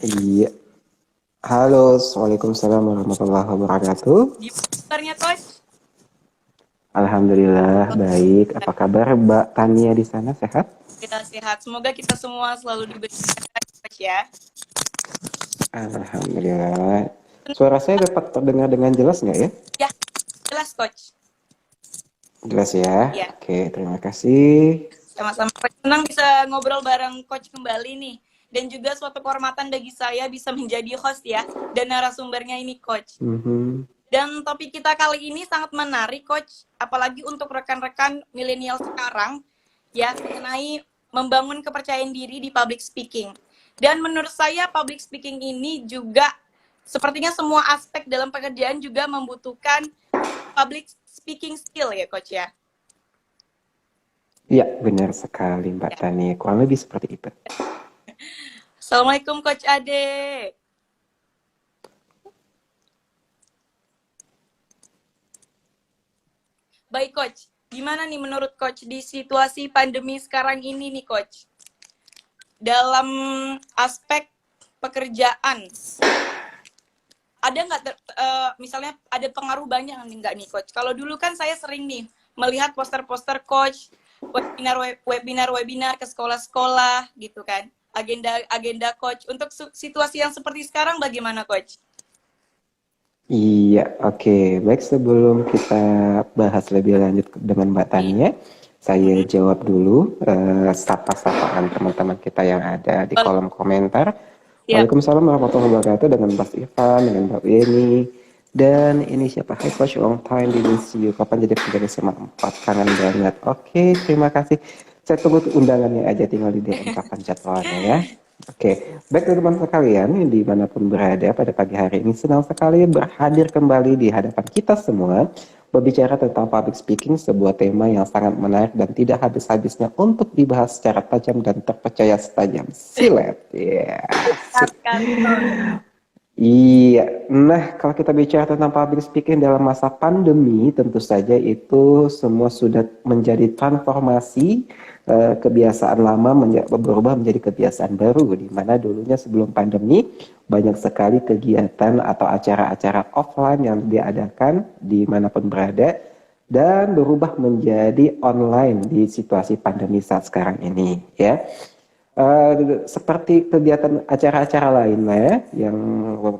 Iya. Halo, Waalaikumsalam warahmatullahi wabarakatuh. Gimana kabarnya, Coach? Alhamdulillah baik. Apa kabar Mbak Tania di sana? Sehat? Kita sehat. Semoga kita semua selalu diberi kesehatan, Coach ya. Alhamdulillah. Suara saya dapat terdengar dengan jelas nggak ya? Ya, jelas, Coach. Jelas ya. Ya, Oke, terima kasih. sama-sama. Coach. Senang bisa ngobrol bareng Coach kembali nih. Dan juga suatu kehormatan bagi saya bisa menjadi host ya. Dan narasumbernya ini, Coach. Mhm. Dan topik kita kali ini sangat menarik, Coach. Apalagi untuk rekan-rekan milenial sekarang, ya, mengenai membangun kepercayaan diri di public speaking. Dan menurut saya, public speaking ini juga sepertinya semua aspek dalam pekerjaan juga membutuhkan public speaking skill ya, Coach ya. Iya, benar sekali Mbak Ya. Tania. Kurang lebih seperti itu. Assalamualaikum, Coach Ade. Baik, Coach. Gimana nih menurut Coach di situasi pandemi sekarang ini nih, Coach? Dalam aspek pekerjaan, ada nggak misalnya ada pengaruh banyak nggak nih, Coach? Kalau dulu kan saya sering nih melihat poster-poster Coach, webinar ke sekolah-sekolah gitu kan, agenda Coach. Untuk situasi yang seperti sekarang bagaimana, Coach? Iya, oke. Baik, sebelum kita bahas lebih lanjut dengan Mbak Tania, saya jawab dulu sapa-sapaan teman-teman kita yang ada di kolom komentar. Siap. Waalaikumsalam warahmatullahi wabarakatuh dengan Mas Irfan, dengan Mbak Yeni. Dan ini siapa? Hai Coach, long time didn't see you. Kapan jadi penjaga SMA 4? Kangen banget. Oke, terima kasih. Saya tunggu undangannya aja, tinggal di DM kapan jadwalnya ya. Oke, baik teman-teman sekalian dimanapun berada pada pagi hari ini, senang sekali berhadir kembali di hadapan kita semua berbicara tentang public speaking, sebuah tema yang sangat menarik dan tidak habis-habisnya untuk dibahas secara tajam dan terpercaya setajam silet. Ya, iya, nah kalau kita bicara tentang public speaking dalam masa pandemi, tentu saja itu semua sudah menjadi transformasi kebiasaan lama berubah menjadi kebiasaan baru, di mana dulunya sebelum pandemi banyak sekali kegiatan atau acara-acara offline yang diadakan dimanapun berada dan berubah menjadi online di situasi pandemi saat sekarang ini, ya. Seperti kegiatan acara-acara lainnya yang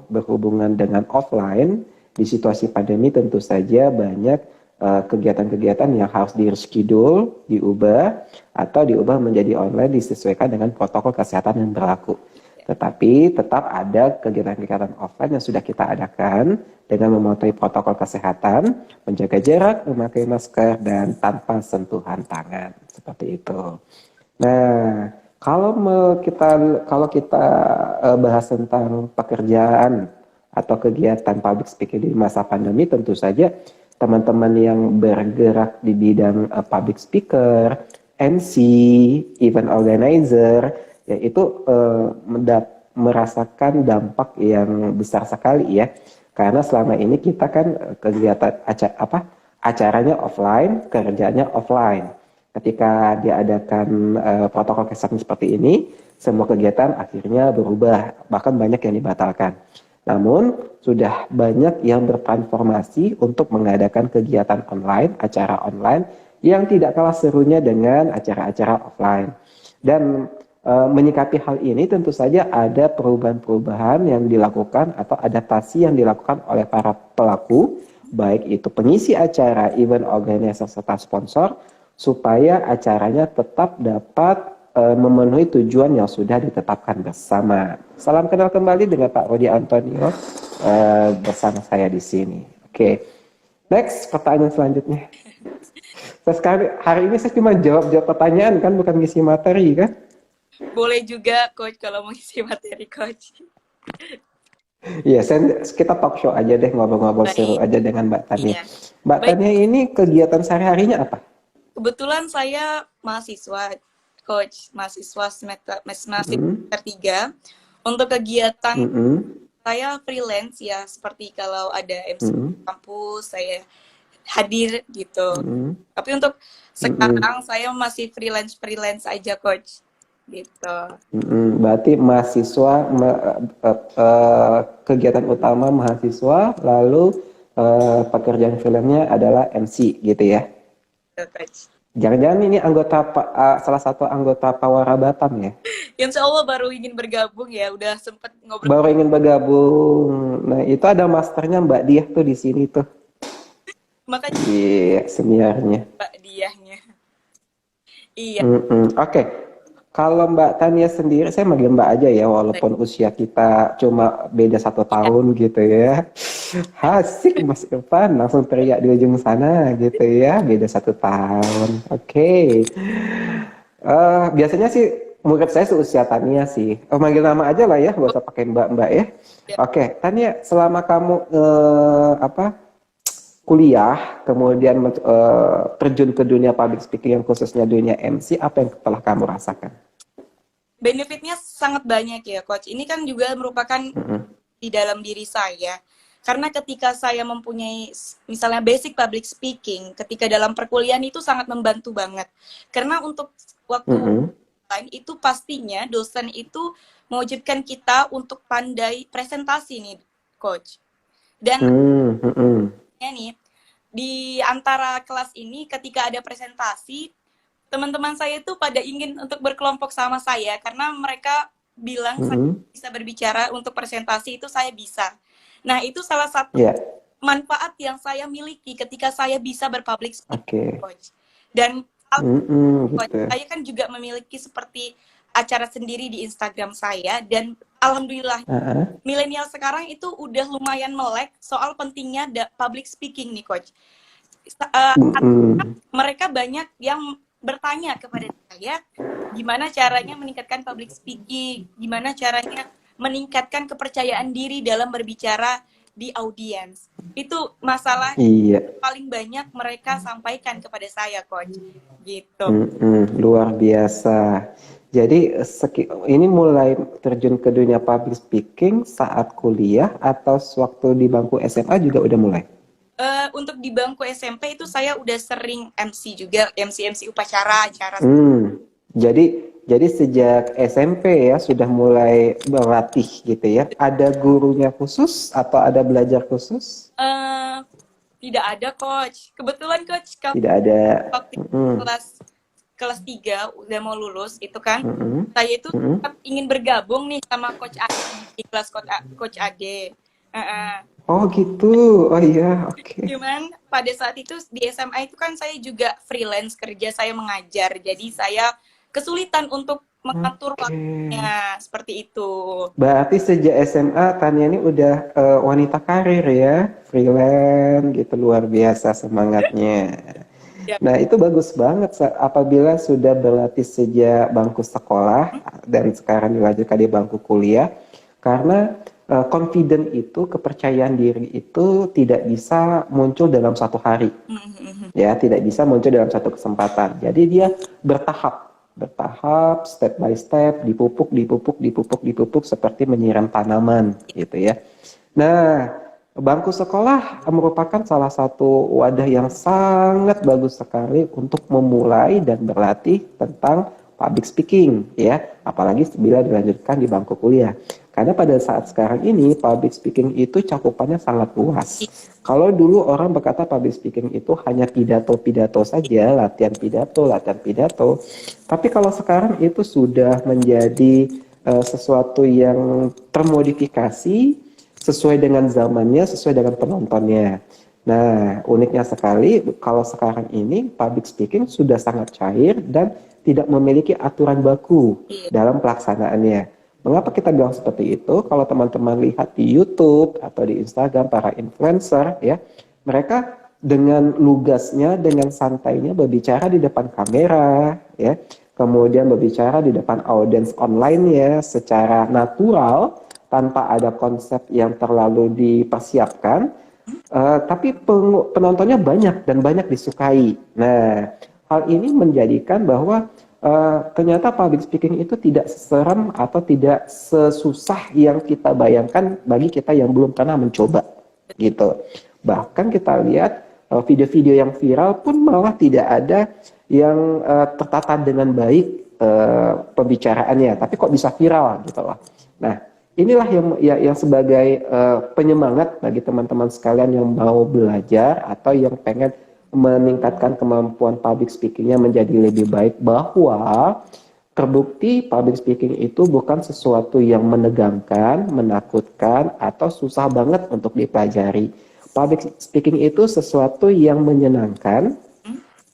berhubungan dengan offline di situasi pandemi, tentu saja banyak kegiatan-kegiatan yang harus di-reschedule, diubah atau diubah menjadi online disesuaikan dengan protokol kesehatan yang berlaku. Tetapi tetap ada kegiatan-kegiatan offline yang sudah kita adakan dengan mematuhi protokol kesehatan, menjaga jarak, memakai masker, dan tanpa sentuhan tangan. Seperti itu. Nah, kalau kita bahas tentang pekerjaan atau kegiatan public speaking di masa pandemi, tentu saja teman-teman yang bergerak di bidang public speaker, MC, event organizer, ya itu merasakan dampak yang besar sekali ya. Karena selama ini kita kan kegiatan acaranya offline, kerjanya offline. Ketika diadakan protokol kesehatan seperti ini, semua kegiatan akhirnya berubah, bahkan banyak yang dibatalkan. Namun, sudah banyak yang bertransformasi untuk mengadakan kegiatan online, acara online, yang tidak kalah serunya dengan acara-acara offline. Dan menyikapi hal ini tentu saja ada perubahan-perubahan yang dilakukan atau adaptasi yang dilakukan oleh para pelaku, baik itu pengisi acara, event organizer, serta sponsor, supaya acaranya tetap dapat memenuhi tujuan yang sudah ditetapkan bersama. Salam kenal kembali dengan Pak Rodi Antonio bersama saya di sini. Oke, next pertanyaan selanjutnya. Sekarang hari ini saya cuma jawab pertanyaan kan, bukan ngisi materi kan? Boleh juga, Coach, kalau mau isi materi, Coach. Iya, kita talk show aja deh, ngobrol-ngobrol seru aja dengan Mbak Tania. Iya. Mbak Tania ini kegiatan sehari-harinya apa? Kebetulan saya mahasiswa, Coach, mahasiswa semester 3. Untuk kegiatan saya freelance ya, seperti kalau ada MC kampus, saya hadir gitu. Tapi untuk sekarang saya masih freelance aja, Coach. gitu. Berarti mahasiswa kegiatan utama mahasiswa, lalu pekerjaan filmnya adalah MC gitu ya. Gitu, Coach. Jangan-jangan ini salah satu anggota Pawara Batam ya? Insya Allah baru ingin bergabung ya, udah sempet ngobrol. Baru ingin bergabung. Nah, itu ada masternya Mbak Diah tuh di sini tuh. Makanya Iya, seniornya. Mbak Diahnya. Iya, Oke. Kalau Mbak Tania sendiri, saya manggil Mbak aja ya, walaupun usia kita cuma beda 1 tahun gitu ya. Asik Mas Irfan, langsung teriak di ujung sana gitu ya, beda 1 tahun. Oke. Biasanya sih murid saya seusia Tania sih. Manggil nama aja lah ya, gak usah pakai Mbak-Mbak ya. ya. Oke, Tania, selama kamu kuliah, kemudian terjun ke dunia public speaking, yang khususnya dunia MC, apa yang telah kamu rasakan? Benefitnya sangat banyak ya, Coach. Ini kan juga merupakan di dalam diri saya. Karena ketika saya mempunyai misalnya basic public speaking, ketika dalam perkuliahan itu sangat membantu banget. Karena untuk waktu lain itu pastinya dosen itu mewajibkan kita untuk pandai presentasi nih, Coach. Dan nih di antara kelas ini ketika ada presentasi, teman-teman saya itu pada ingin untuk berkelompok sama saya karena mereka bilang saya bisa berbicara untuk presentasi itu saya bisa. Nah, itu salah satu manfaat yang saya miliki ketika saya bisa berpublic speaking, Coach. Dan saya kan juga memiliki seperti acara sendiri di Instagram saya, dan alhamdulillah milenial sekarang itu udah lumayan melek soal pentingnya public speaking nih, Coach. Mereka banyak yang bertanya kepada saya, gimana caranya meningkatkan public speaking, gimana caranya meningkatkan kepercayaan diri dalam berbicara di audiens. Itu masalah paling banyak mereka sampaikan kepada saya, Coach. Gitu. Luar biasa. Jadi ini mulai terjun ke dunia public speaking saat kuliah atau sewaktu di bangku SMA juga udah mulai? Untuk di bangku SMP itu saya udah sering MC juga, MC upacara, acara. Jadi sejak SMP ya sudah mulai berlatih gitu ya. Ada gurunya khusus atau ada belajar khusus? Tidak ada, Coach. Kebetulan, Coach, tidak ada. Waktu kelas 3 udah mau lulus itu kan, saya itu ingin bergabung nih sama Coach Ade di kelas Coach Ade. Oh gitu, oh iya, oke. Cuman pada saat itu di SMA itu kan saya juga freelance kerja, saya mengajar, jadi saya kesulitan untuk mengatur waktunya seperti itu. Berarti sejak SMA Tania ini udah wanita karir ya, freelance gitu, luar biasa semangatnya. Nah itu bagus banget apabila sudah berlatih sejak bangku sekolah dan sekarang dilanjutkan di bangku kuliah, karena confident itu, kepercayaan diri itu tidak bisa muncul dalam satu hari, ya, tidak bisa muncul dalam satu kesempatan. Jadi dia bertahap, step by step, dipupuk seperti menyiram tanaman, gitu ya. Nah, bangku sekolah merupakan salah satu wadah yang sangat bagus sekali untuk memulai dan berlatih tentang public speaking, ya, apalagi bila dilanjutkan di bangku kuliah. Karena pada saat sekarang ini public speaking itu cakupannya sangat luas. Kalau dulu orang berkata public speaking itu hanya pidato-pidato saja, latihan pidato. Tapi kalau sekarang itu sudah menjadi sesuatu yang termodifikasi sesuai dengan zamannya, sesuai dengan penontonnya. Nah, uniknya sekali kalau sekarang ini public speaking sudah sangat cair dan tidak memiliki aturan baku dalam pelaksanaannya. Mengapa kita bilang seperti itu? Kalau teman-teman lihat di YouTube atau di Instagram para influencer, ya, mereka dengan lugasnya, dengan santainya berbicara di depan kamera, ya, kemudian berbicara di depan audiens online ya, secara natural, tanpa ada konsep yang terlalu dipersiapkan, tapi penontonnya banyak dan banyak disukai. Nah, hal ini menjadikan bahwa ternyata public speaking itu tidak serem atau tidak sesusah yang kita bayangkan bagi kita yang belum pernah mencoba, gitu. Bahkan kita lihat video-video yang viral pun malah tidak ada yang tertata dengan baik pembicaraannya, tapi kok bisa viral gitu loh. Nah, inilah yang sebagai penyemangat bagi teman-teman sekalian yang mau belajar atau yang pengen meningkatkan kemampuan public speakingnya menjadi lebih baik, bahwa terbukti public speaking itu bukan sesuatu yang menegangkan, menakutkan, atau susah banget untuk dipelajari. Public speaking itu sesuatu yang menyenangkan,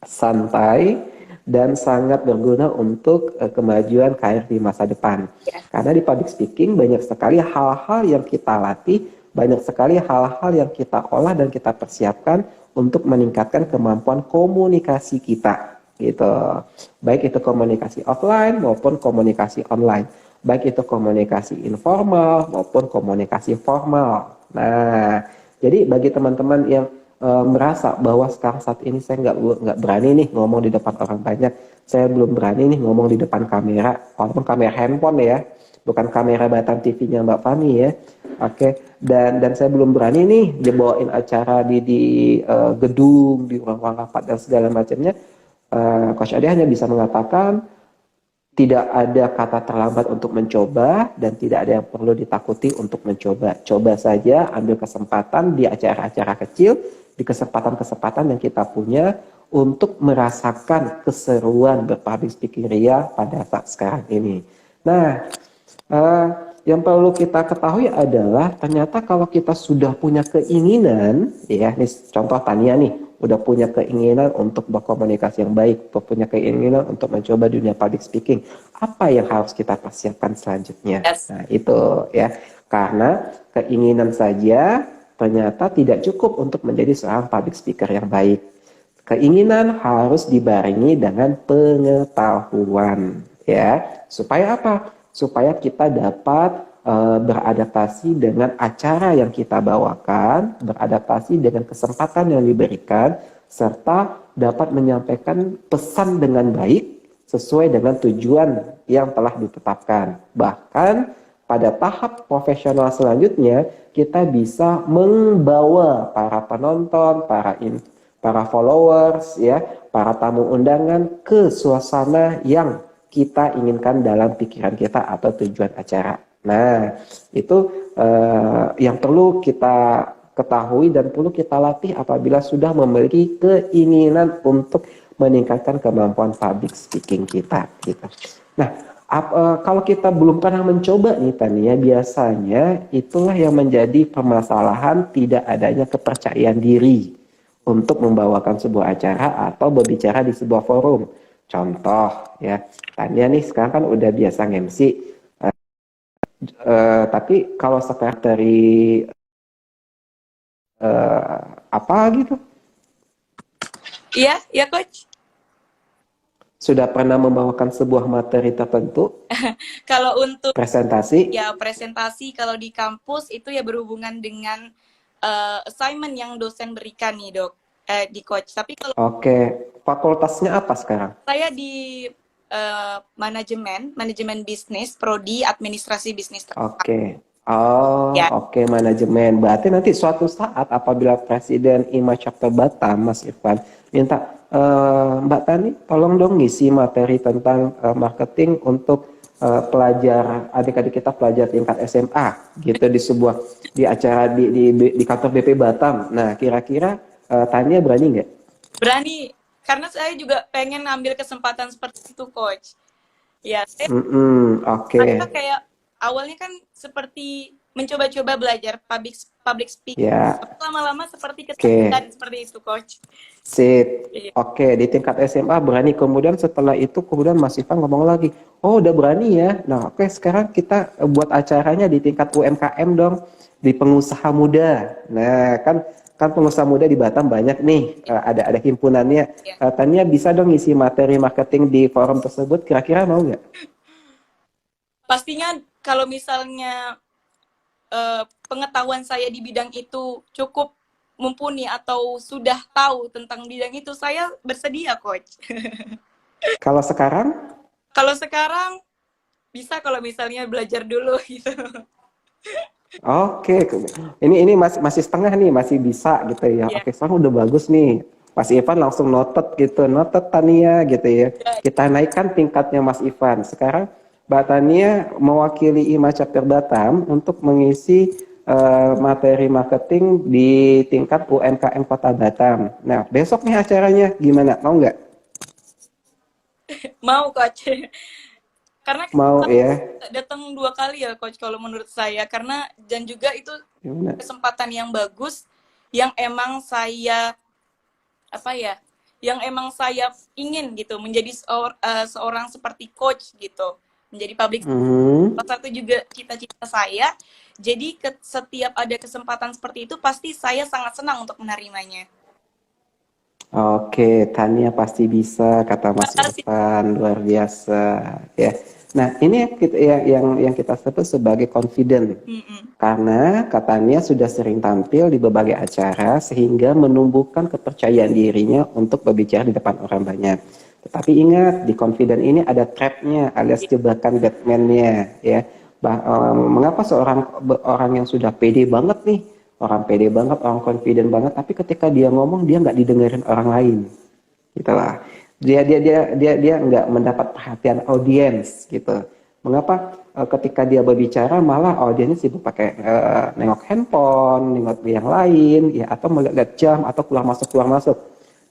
santai, dan sangat berguna untuk kemajuan karir di masa depan. Ya. Karena di public speaking banyak sekali hal-hal yang kita latih, banyak sekali hal-hal yang kita olah dan kita persiapkan untuk meningkatkan kemampuan komunikasi kita, gitu. Baik itu komunikasi offline maupun komunikasi online, baik itu komunikasi informal maupun komunikasi formal. Nah, jadi bagi teman-teman yang merasa bahwa sekarang saat ini saya nggak berani nih ngomong di depan orang banyak, saya belum berani nih ngomong di depan kamera, walaupun kamera handphone ya, bukan kamera batang TV-nya Mbak Fani ya. Oke, dan saya belum berani nih dibawain acara di gedung, di ruang-ruang rapat dan segala macamnya. Coach Ade hanya bisa mengatakan tidak ada kata terlambat untuk mencoba dan tidak ada yang perlu ditakuti untuk mencoba. Coba saja, ambil kesempatan di acara-acara kecil, di kesempatan-kesempatan yang kita punya untuk merasakan keseruan berpublic speaking ria pada saat sekarang ini. Nah, yang perlu kita ketahui adalah ternyata kalau kita sudah punya keinginan, ya, ini contoh Tania nih, udah punya keinginan untuk berkomunikasi yang baik, punya keinginan untuk mencoba dunia public speaking, apa yang harus kita persiapkan selanjutnya? Yes. Nah, itu ya, karena keinginan saja ternyata tidak cukup untuk menjadi seorang public speaker yang baik. Keinginan harus dibarengi dengan pengetahuan, ya. Supaya apa? Supaya kita dapat beradaptasi dengan acara yang kita bawakan, beradaptasi dengan kesempatan yang diberikan, serta dapat menyampaikan pesan dengan baik sesuai dengan tujuan yang telah ditetapkan. Bahkan pada tahap profesional selanjutnya, kita bisa membawa para penonton, para followers, ya, para tamu undangan ke suasana yang kita inginkan dalam pikiran kita atau tujuan acara. Nah, itu yang perlu kita ketahui dan perlu kita latih apabila sudah memiliki keinginan untuk meningkatkan kemampuan public speaking kita. Gitu. Nah, kalau kita belum pernah mencoba nih Tania, biasanya itulah yang menjadi permasalahan tidak adanya kepercayaan diri untuk membawakan sebuah acara atau berbicara di sebuah forum. Contoh ya, Tania nih sekarang kan udah biasa nge-MC, tapi kalau sekarang dari apa gitu? Iya, iya Coach. Sudah pernah membawakan sebuah materi tertentu? Kalau untuk presentasi? Ya, presentasi kalau di kampus itu ya berhubungan dengan assignment yang dosen berikan nih Dok, di Coach. Tapi kalau Oke, fakultasnya apa sekarang? saya di manajemen bisnis, prodi administrasi bisnis. Oke. Oh, Ya. oke, manajemen. Berarti nanti suatu saat apabila Presiden IMA Chapter Batam, Mas Irfan, minta Mbak Tani, tolong dong ngisi materi tentang marketing untuk pelajar adik-adik kita pelajar tingkat SMA, gitu di acara di kantor BP Batam. Nah, kira-kira Tania berani nggak? Berani, karena saya juga pengen ambil kesempatan seperti itu, Coach. Ya, saya Oke. kayak awalnya kan seperti mencoba-coba belajar public speaking. Ya. Lama-lama seperti ketakutan seperti itu, Coach. Sip. Iya. Oke, di tingkat SMA berani. Kemudian setelah itu, kemudian Mas Ivan ngomong lagi, oh udah berani ya. Nah, oke, sekarang kita buat acaranya di tingkat UMKM dong, di pengusaha muda. Nah, kan pengusaha muda di Batam banyak nih, ada himpunannya. Ya. Tania bisa dong ngisi materi marketing di forum tersebut. Kira-kira mau nggak? Pastinya kalau misalnya pengetahuan saya di bidang itu cukup mumpuni atau sudah tahu tentang bidang itu, saya bersedia, Coach. Kalau sekarang? Kalau sekarang bisa kalau misalnya belajar dulu gitu. Oke, ini masih setengah nih, masih bisa gitu ya. Yeah. Oke, sekarang udah bagus nih. Mas Ivan langsung noted gitu, noted Tania gitu ya. Kita naikkan tingkatnya Mas Ivan. Sekarang Mbak Tania mewakili IMA Chapter Batam untuk mengisi materi marketing di tingkat UMKM Kota Batam. Nah, besok nih acaranya gimana? Mau nggak? Mau coach. Karena Mau ya? datang 2 kali ya coach kalau menurut saya, karena dan juga itu Gimana? kesempatan yang bagus yang emang saya apa ya, yang emang saya ingin gitu menjadi seorang seperti coach gitu, menjadi public Mhm. salah satu juga cita-cita saya. Jadi setiap ada kesempatan seperti itu pasti saya sangat senang untuk menerimanya. Oke, Tania pasti bisa, kata Mas Makasih. Irfan, luar biasa ya. Nah, ini yang kita sebut sebagai confident. Mm-mm. Karena katanya sudah sering tampil di berbagai acara sehingga menumbuhkan kepercayaan dirinya untuk berbicara di depan orang banyak. Tetapi ingat, di confident ini ada trap-nya alias jebakan Batman-nya ya. Mengapa orang yang sudah pede banget nih, orang pede banget, orang confident banget, tapi ketika dia ngomong dia nggak didengerin orang lain, gitulah. Dia nggak mendapat perhatian audiens gitu. Mengapa ketika dia berbicara malah audiensnya sibuk pakai nengok handphone, nengok yang lain, ya atau melihat jam atau keluar masuk.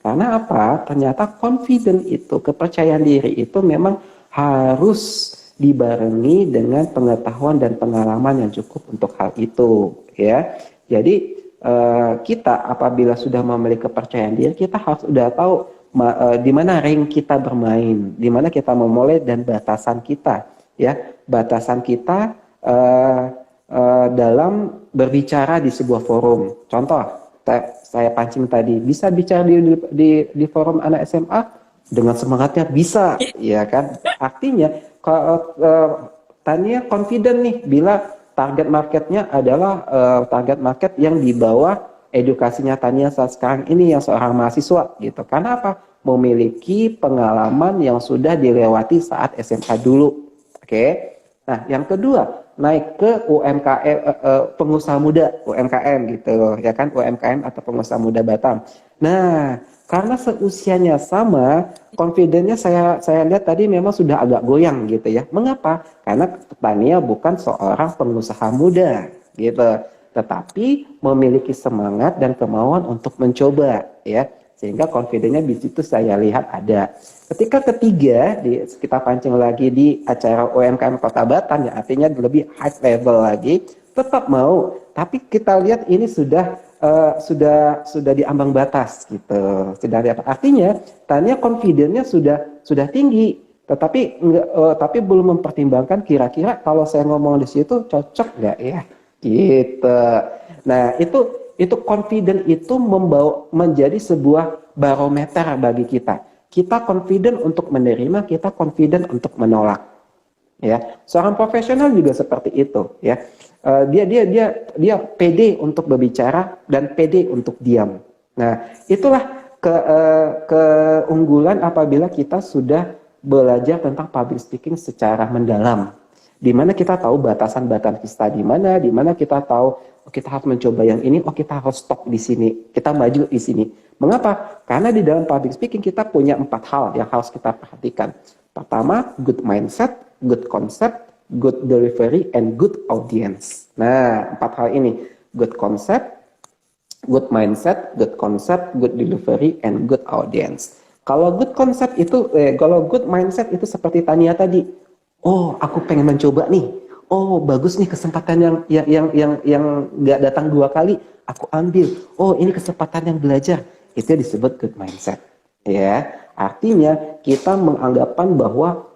Karena apa? Ternyata confident itu, kepercayaan diri itu memang harus dibarengi dengan pengetahuan dan pengalaman yang cukup untuk hal itu, ya. Jadi kita apabila sudah memiliki kepercayaan diri, kita harus sudah tahu di mana rank kita bermain, di mana kita memulai dan batasan kita, ya, batasan kita dalam berbicara di sebuah forum. Contoh, saya pancing tadi, bisa bicara di forum anak SMA dengan semangatnya bisa, ya kan? Artinya kalau Tania confident nih bila target marketnya adalah target market yang di bawah edukasinya Tania saat sekarang ini yang seorang mahasiswa gitu. Karena apa? Memiliki pengalaman yang sudah dilewati saat SMA dulu. Oke. Nah, yang kedua, naik ke UMKM pengusaha muda UMKM gitu ya kan, UMKM atau pengusaha muda Batam. Nah, karena seusianya sama, confidence-nya saya lihat tadi memang sudah agak goyang gitu ya. Mengapa? Karena Tania bukan seorang pengusaha muda gitu, tetapi memiliki semangat dan kemauan untuk mencoba ya. Sehingga confidence-nya di situ saya lihat ada. Ketika ketiga, kita pancing lagi di acara UMKM Kota Batam, ya artinya lebih high level lagi, tetap mau. Tapi kita lihat ini sudah di ambang batas gitu. Artinya Tania confidence-nya sudah tinggi, tapi belum mempertimbangkan kira-kira kalau saya ngomong di situ cocok nggak ya? Gitu. Nah, itu confident itu menjadi sebuah barometer bagi kita. Kita confident untuk menerima, kita confident untuk menolak. Ya, seorang profesional juga seperti itu. Ya, dia pede untuk berbicara dan pede untuk diam. Nah, itulah keunggulan apabila kita sudah belajar tentang public speaking secara mendalam. Di mana kita tahu batasan-batasan kita di mana kita tahu kita harus mencoba yang ini, kita harus stop di sini, kita maju di sini. Mengapa? Karena di dalam public speaking kita punya 4 hal yang harus kita perhatikan. Pertama, good mindset, good concept, good delivery, and good audience. Nah, 4 hal ini, good concept, good mindset, good concept, good delivery, and good audience. Kalau good concept itu, kalau good mindset itu seperti Tania tadi. Oh, aku pengen mencoba nih. Oh, bagus nih kesempatan yang nggak datang 2 kali, aku ambil. Oh, ini kesempatan yang belajar. Itu disebut good mindset. Ya, artinya kita menganggapan bahwa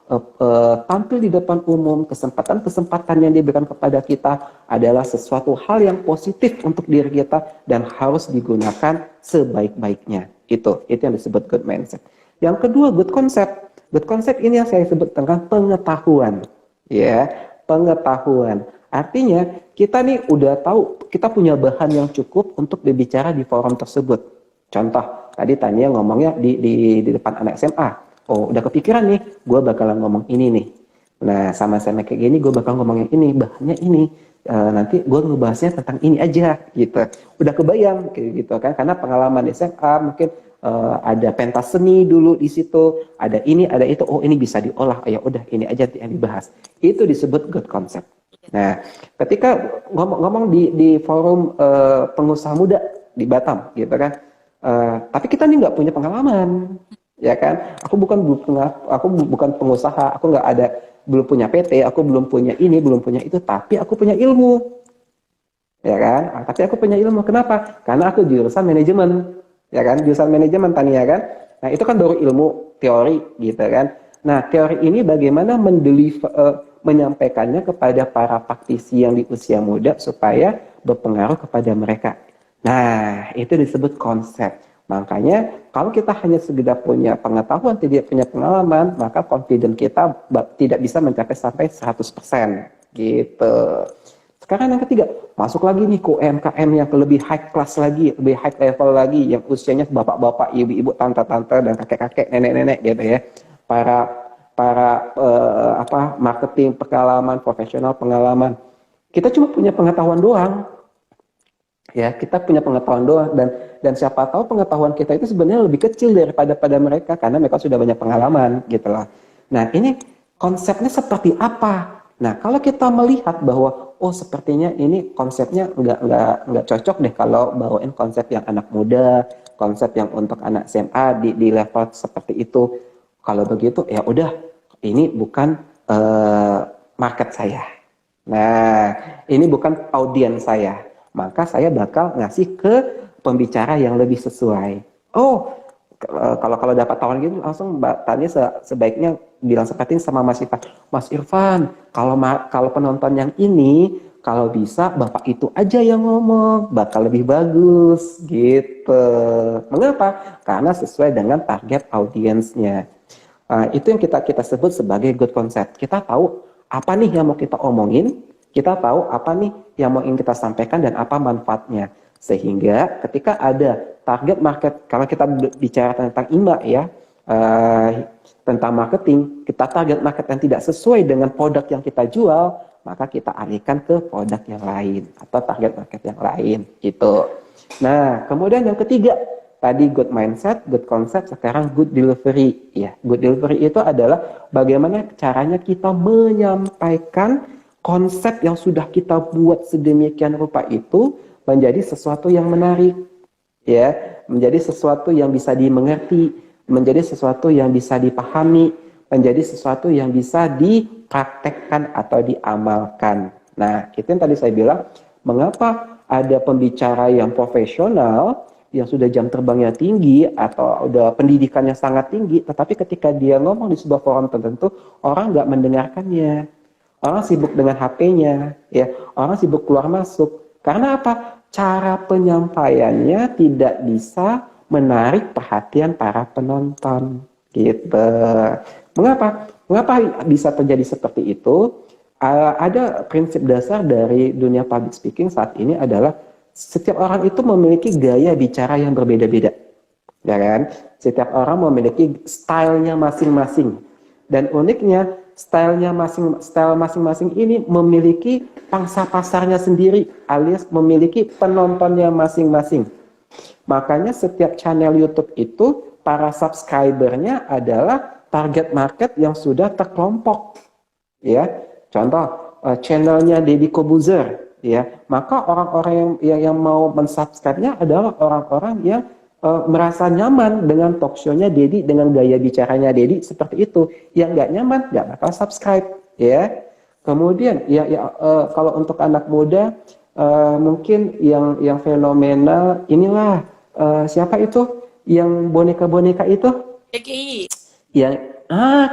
tampil di depan umum, kesempatan-kesempatan yang diberikan kepada kita adalah sesuatu hal yang positif untuk diri kita dan harus digunakan sebaik-baiknya. Itu yang disebut good mindset. Yang kedua, good concept. Good concept ini yang saya sebut dengan pengetahuan. Ya, pengetahuan. Artinya kita nih udah tahu, kita punya bahan yang cukup untuk berbicara di forum tersebut. Contoh, tadi Tania ngomongnya di depan anak SMA. Oh, udah kepikiran nih, gue bakalan ngomong ini nih. Nah, sama kayak gini, gue bakal ngomong yang ini, bahannya ini. nanti gue ngebahasnya tentang ini aja gitu. Udah kebayang kayak gitu kan, karena pengalaman SMA mungkin ada pentas seni dulu di situ, ada ini, ada itu, oh ini bisa diolah, ya udah ini aja yang dibahas. Itu disebut good concept. Nah, ketika ngomong di forum pengusaha muda di Batam, gitu kan, tapi kita nih nggak punya pengalaman, ya kan? Aku bukan pengusaha, aku nggak ada, belum punya PT, aku belum punya ini, belum punya itu, tapi aku punya ilmu, ya kan? Tapi aku punya ilmu, kenapa? Karena aku jurusan manajemen, ya kan? Jurusan manajemen Tania kan? Nah itu kan baru ilmu teori, gitu kan? Nah teori ini bagaimana menyampaikannya kepada para praktisi yang di usia muda supaya berpengaruh kepada mereka. Nah itu disebut konsep. Makanya kalau kita hanya sekedar punya pengetahuan, tidak punya pengalaman, maka confidence kita tidak bisa mencapai sampai 100%. Gitu. Sekarang yang ketiga, masuk lagi nih ke UMKM yang lebih high class lagi, lebih high level lagi, yang usianya bapak-bapak, ibu-ibu, tante-tante, dan kakek-kakek, nenek-nenek gitu ya. Para marketing pengalaman, profesional pengalaman. Kita cuma punya pengetahuan doang. Ya, kita punya pengetahuan doang, dan siapa tahu pengetahuan kita itu sebenarnya lebih kecil daripada mereka karena mereka sudah banyak pengalaman gitu loh. Nah, ini konsepnya seperti apa? Nah, kalau kita melihat bahwa oh sepertinya ini konsepnya nggak cocok deh kalau bawain konsep yang anak muda, konsep yang untuk anak SMA di level seperti itu. Kalau begitu ya udah, ini bukan market saya. Nah, ini bukan audiens saya. Maka saya bakal ngasih ke pembicara yang lebih sesuai. Oh, kalau dapat tawaran gitu langsung Mbak Tania sebaiknya bilang seperti ini sama Mas Irfan. Mas Irfan, kalau penonton yang ini, kalau bisa Bapak itu aja yang ngomong, bakal lebih bagus gitu. Mengapa? Karena sesuai dengan target audiensnya. Itu yang kita sebut sebagai good concept. Kita tahu apa nih yang mau kita omongin, kita tahu apa nih yang mau ingin kita sampaikan dan apa manfaatnya. Sehingga ketika ada target market, kalau kita bicara tentang IMA ya, tentang marketing, kita target market yang tidak sesuai dengan produk yang kita jual, maka kita alihkan ke produk yang lain atau target market yang lain gitu. Nah, kemudian yang ketiga, tadi good mindset, good concept, sekarang good delivery. Ya, good delivery itu adalah bagaimana caranya kita menyampaikan konsep yang sudah kita buat sedemikian rupa itu menjadi sesuatu yang menarik, ya, menjadi sesuatu yang bisa dimengerti, menjadi sesuatu yang bisa dipahami, menjadi sesuatu yang bisa dipraktekkan atau diamalkan. Nah, itu yang tadi saya bilang, mengapa ada pembicara yang profesional, yang sudah jam terbangnya tinggi, atau udah pendidikannya sangat tinggi, tetapi ketika dia ngomong di sebuah forum tertentu, orang nggak mendengarkannya. Orang sibuk dengan HP-nya, ya. Orang sibuk keluar masuk. Karena apa? Cara penyampaiannya tidak bisa menarik perhatian para penonton, gitu. Mengapa? Mengapa bisa terjadi seperti itu? Ada prinsip dasar dari dunia public speaking saat ini adalah setiap orang itu memiliki gaya bicara yang berbeda-beda, ya kan? Setiap orang memiliki stylenya masing-masing, dan uniknya style masing-masing ini memiliki pangsa pasarnya sendiri, alias memiliki penontonnya masing-masing. Makanya setiap channel YouTube itu para subscribernya adalah target market yang sudah terkelompok. Ya, contoh channelnya Deddy Kobuzer, ya, maka orang-orang yang mau mensubscribe-nya adalah orang-orang yang merasa nyaman dengan talk show-nya Deddy, dengan gaya bicaranya Deddy seperti itu. Yang nggak nyaman nggak bakal subscribe, ya. Kemudian kalau untuk anak muda mungkin yang fenomenal inilah siapa itu yang boneka-boneka itu? KKI. Yang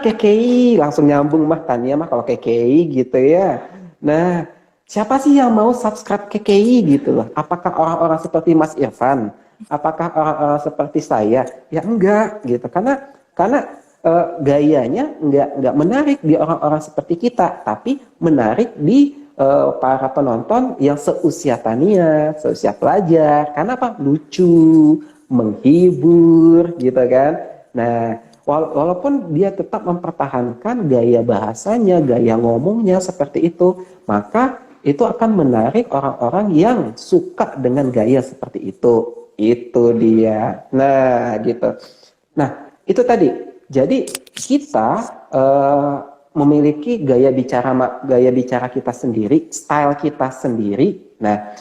KKI, langsung nyambung mah Tania mah kalau KKI gitu ya. Nah, siapa sih yang mau subscribe KKI gitu loh? Apakah orang-orang seperti Mas Irfan? Apakah orang-orang seperti saya? Ya enggak gitu, karena gayanya enggak menarik di orang-orang seperti kita, tapi menarik di para penonton yang seusia Tania, seusia pelajar. Karena apa? Lucu, menghibur gitu kan. Nah, walaupun dia tetap mempertahankan gaya bahasanya, gaya ngomongnya seperti itu, maka itu akan menarik orang-orang yang suka dengan gaya seperti itu. Itu dia. Nah, gitu. Nah, itu tadi. Jadi kita memiliki gaya bicara kita sendiri, style kita sendiri. Nah,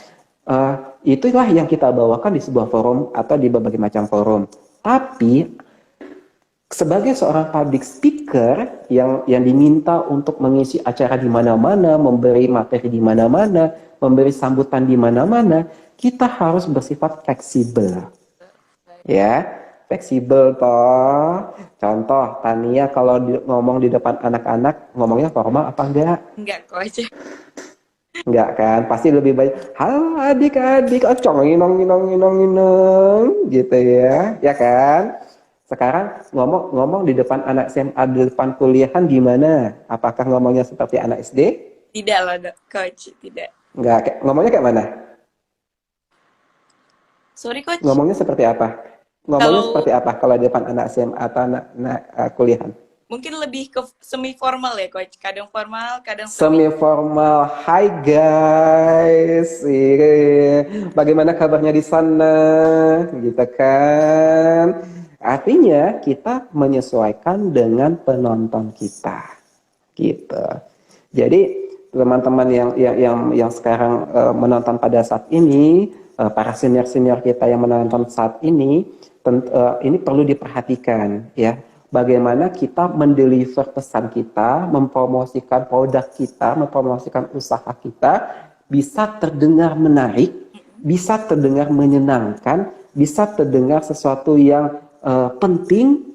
eh, itulah yang kita bawakan di sebuah forum atau di berbagai macam forum. Tapi sebagai seorang public speaker yang diminta untuk mengisi acara di mana-mana, memberi materi di mana-mana, memberi sambutan di mana-mana, kita harus bersifat fleksibel. Ya, fleksibel toh. Contoh, Tania kalau ngomong di depan anak-anak, ngomongnya formal apa enggak? Enggak, Coach. Enggak kan? Pasti lebih banyak, halo adik-adik, acong, nginong, gitu ya. Ya kan? Sekarang ngomong di depan anak SMA, di depan kuliahan gimana? Apakah ngomongnya seperti anak SD? Tidak loh, Coach. Tidak. Enggak, ngomongnya kayak mana? Sorry, Coach. Ngomongnya seperti apa? Ngomongnya seperti apa kalau di depan anak SMA atau anak kuliahan? Mungkin lebih ke semi formal ya, Coach. Kadang formal, kadang Semi formal. Hai guys, bagaimana kabarnya di sana? Gitu kan? Artinya kita menyesuaikan dengan penonton kita, gitu. Jadi teman-teman yang sekarang menonton pada saat ini, para senior kita yang menonton saat ini, ini perlu diperhatikan ya. Bagaimana kita mendeliver pesan kita, mempromosikan produk kita, mempromosikan usaha kita, bisa terdengar menarik, bisa terdengar menyenangkan, bisa terdengar sesuatu yang penting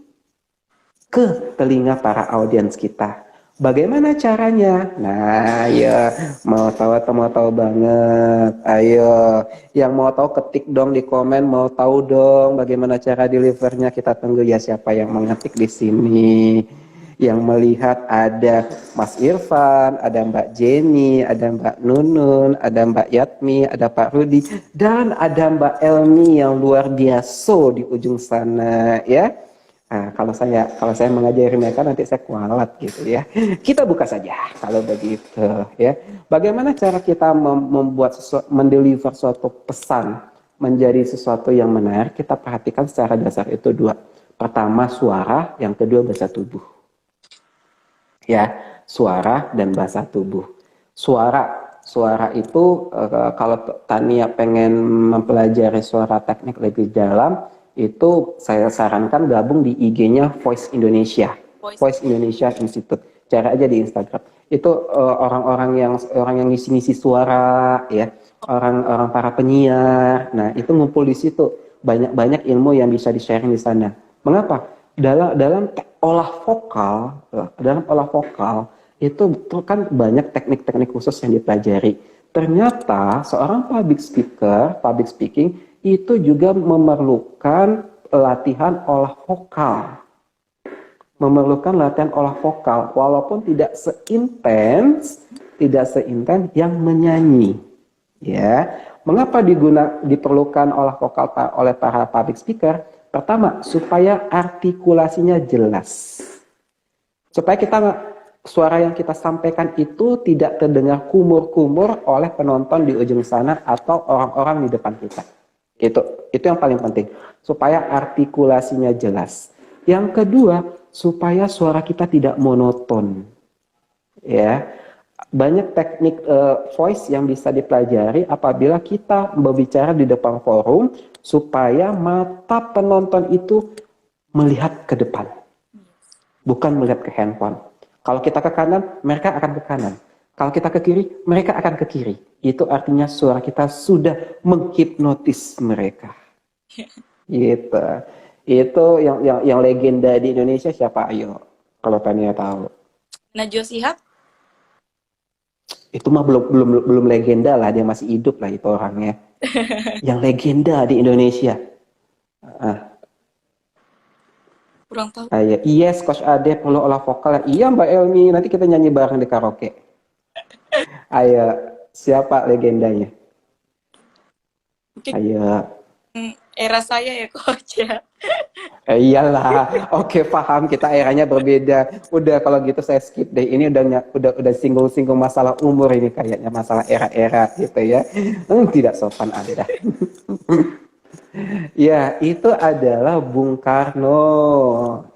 ke telinga para audiens kita. Bagaimana caranya? Nah, ya mau tahu atau mau tahu banget? Ayo, yang mau tahu ketik dong di komen. Mau tahu dong bagaimana cara delivernya? Kita tunggu ya siapa yang mengetik di sini. Yang melihat ada Mas Irfan, ada Mbak Jenny, ada Mbak Nunun, ada Mbak Yatmi, ada Pak Rudi, dan ada Mbak Elmi yang luar biasa di ujung sana ya. Nah, kalau saya mengajari mereka nanti saya kualat gitu ya. Kita buka saja kalau begitu ya. Bagaimana cara kita mendeliver suatu pesan menjadi sesuatu yang menarik? Kita perhatikan secara dasar itu dua. Pertama suara, yang kedua bahasa tubuh. Ya, suara dan bahasa tubuh. Suara itu kalau Tania pengen mempelajari suara teknik lebih dalam, itu saya sarankan gabung di IG-nya Voice Indonesia. Voice Indonesia Institute. Cari aja di Instagram. Itu orang yang ngisi-ngisi suara ya, orang para penyiar. Nah, itu ngumpul di situ. Banyak ilmu yang bisa di-sharing di sana. Mengapa? Dalam olah vokal itu kan banyak teknik-teknik khusus yang dipelajari. Ternyata seorang public speaking itu juga memerlukan latihan olah vokal. Walaupun tidak seintens yang menyanyi. Ya, mengapa diperlukan olah vokal oleh para public speaker? Pertama, supaya artikulasinya jelas. Supaya suara yang kita sampaikan itu tidak terdengar kumur-kumur oleh penonton di ujung sana atau orang-orang di depan kita. Itu yang paling penting. Supaya artikulasinya jelas. Yang kedua, supaya suara kita tidak monoton. Ya. Banyak teknik voice yang bisa dipelajari apabila kita berbicara di depan forum supaya mata penonton itu melihat ke depan, bukan melihat ke handphone. Kalau kita ke kanan, mereka akan ke kanan. Kalau kita ke kiri, mereka akan ke kiri. Itu artinya suara kita sudah menghipnotis mereka. Gitu. Itu yang legenda di Indonesia siapa? Ayo, kalau Tania tahu. Najwa Shihab? Itu mah belum legenda lah, dia masih hidup lah itu orangnya. Yang legenda di Indonesia. Kurang tahu. Yes, Coach Ade perlu olah vokal. Iya Mbak Elmi, nanti kita nyanyi bareng di karaoke. Ayo, siapa legendanya? Mungkin Ayo. era saya ya, Coach ya. Iyalah, oke paham, kita eranya berbeda. Udah kalau gitu saya skip deh. Ini udah singgung-singgung masalah umur ini kayaknya masalah era-era gitu ya. Tidak sopan Anda. Ya, itu adalah Bung Karno.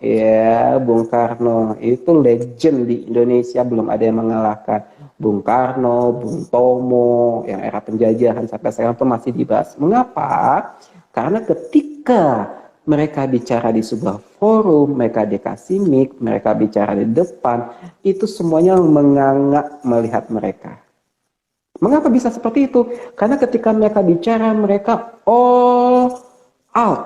Ya, Bung Karno itu legend di Indonesia, belum ada yang mengalahkan. Bung Karno, Bung Tomo, yang era penjajahan sampai sekarang pun masih dibahas. Mengapa? Karena ketika mereka bicara di sebuah forum, mereka dikasih mic, mereka bicara di depan, itu semuanya menganga melihat mereka. Mengapa bisa seperti itu? Karena ketika mereka bicara, mereka all out.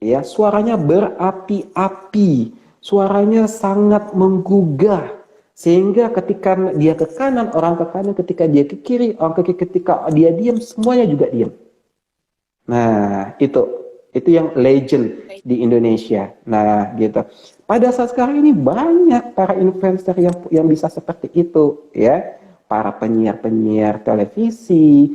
Ya, suaranya berapi-api, suaranya sangat menggugah. Sehingga ketika dia ke kanan, orang ke kanan, ketika dia ke kiri, orang ke kiri, ketika dia diam, semuanya juga diam. Nah, itu yang legend di Indonesia. Nah, gitu. Pada saat sekarang ini banyak para influencer yang bisa seperti itu, ya. Para penyiar-penyiar televisi,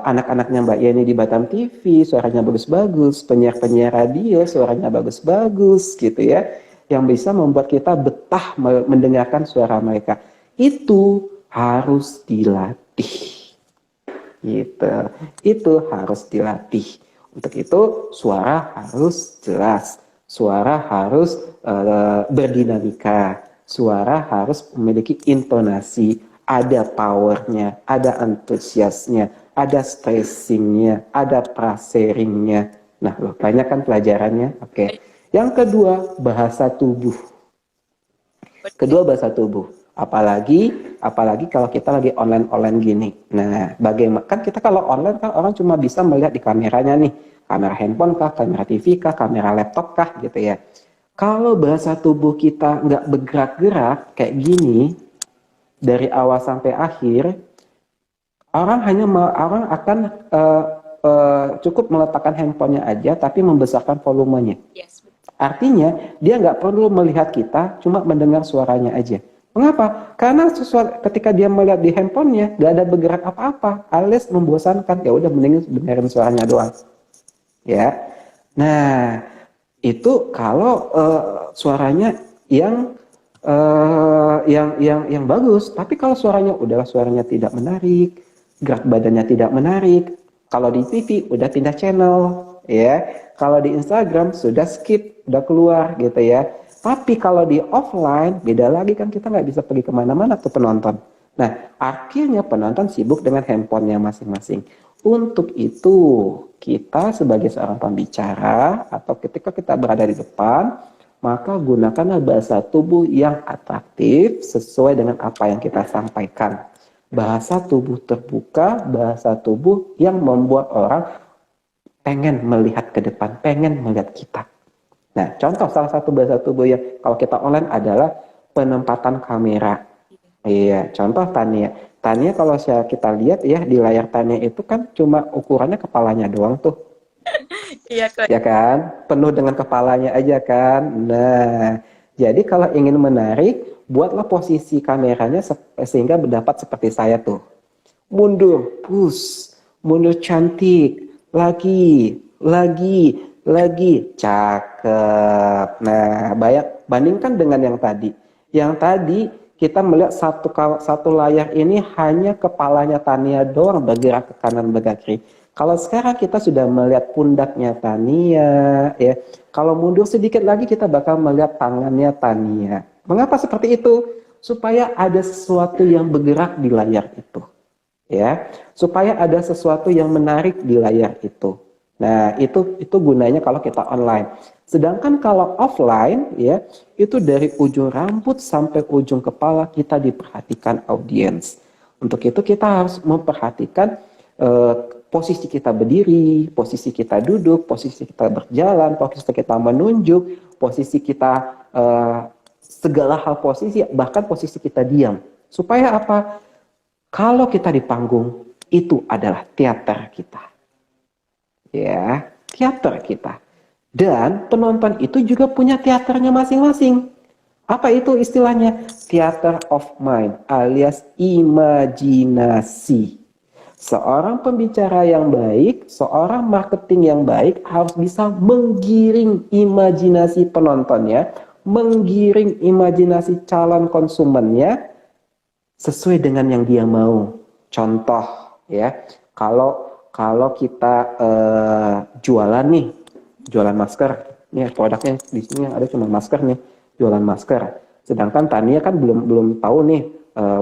anak-anaknya Mbak Yeni di Batam TV, suaranya bagus-bagus, penyiar-penyiar radio, suaranya bagus-bagus, gitu ya, yang bisa membuat kita betah mendengarkan suara mereka. Itu harus dilatih, gitu. Itu harus dilatih. Untuk itu, suara harus jelas, suara harus berdinamika, suara harus memiliki intonasi, ada powernya, ada antusiasnya, ada stressingnya, ada praseringnya. Nah, loh, banyak kan pelajarannya. Oke. Yang kedua, bahasa tubuh. Kedua, bahasa tubuh. Apalagi kalau kita lagi online gini. Nah, bagaimana kan kita kalau online kan orang cuma bisa melihat di kameranya nih, kamera handphone kah, kamera TV kah, kamera laptop kah, gitu ya. Kalau bahasa tubuh kita nggak bergerak-gerak kayak gini, dari awal sampai akhir, orang akan cukup meletakkan handphonenya aja, tapi membesarkan volumenya. Yes. Artinya dia nggak perlu melihat kita, cuma mendengar suaranya aja. Mengapa? Karena ketika dia melihat di handphonenya, nggak ada bergerak apa-apa, alias membosankan. Ya udah, mending dengerin suaranya doang. Ya. Nah, itu kalau suaranya yang bagus. Tapi kalau suaranya tidak menarik, gerak badannya tidak menarik, kalau di TV udah pindah channel, ya. Kalau di Instagram sudah skip, udah keluar gitu ya. Tapi kalau di offline beda lagi, kan kita nggak bisa pergi kemana-mana tuh penonton. Nah, akhirnya penonton sibuk dengan handphonenya masing-masing. Untuk itu, kita sebagai seorang pembicara atau ketika kita berada di depan, maka gunakanlah bahasa tubuh yang atraktif sesuai dengan apa yang kita sampaikan. Bahasa tubuh terbuka, bahasa tubuh yang membuat orang pengen melihat ke depan, pengen melihat kita. Nah, contoh salah satu bahasa tubuh yang kalau kita online adalah penempatan kamera. Iya, contoh Tania. Tania kalau kita lihat ya di layar Tania itu kan cuma ukurannya kepalanya doang tuh. Iya, Coach. Ya kan, penuh dengan kepalanya aja kan. Nah, jadi kalau ingin menarik, buatlah posisi kameranya sehingga mendapat seperti saya tuh. Mundur, push, mundur cantik, lagi, cakep. Nah, bandingkan dengan yang tadi. Yang tadi kita melihat satu layar ini hanya kepalanya Tania doang bergerak ke kanan bergerak kiri. Kalau sekarang kita sudah melihat pundaknya Tania, ya. Kalau mundur sedikit lagi kita bakal melihat tangannya Tania. Mengapa seperti itu? Supaya ada sesuatu yang bergerak di layar itu, ya. Supaya ada sesuatu yang menarik di layar itu. Nah, itu gunanya kalau kita online. Sedangkan kalau offline, ya, itu dari ujung rambut sampai ujung kepala kita diperhatikan audiens. Untuk itu kita harus memperhatikan posisi kita berdiri, posisi kita duduk, posisi kita berjalan, posisi kita menunjuk, posisi kita segala hal posisi, bahkan posisi kita diam. Supaya apa? Kalau kita di panggung, itu adalah teater kita. Ya, teater kita. Dan penonton itu juga punya teaternya masing-masing. Apa itu istilahnya? Theater of mind alias imajinasi. Seorang pembicara yang baik, seorang marketing yang baik harus bisa menggiring imajinasi penontonnya, menggiring imajinasi calon konsumennya sesuai dengan yang dia mau. Contoh ya, kalau kalau kita jualan nih, jualan masker, nih produknya di sini yang ada cuma masker nih, jualan masker. Sedangkan Tania kan belum belum tahu nih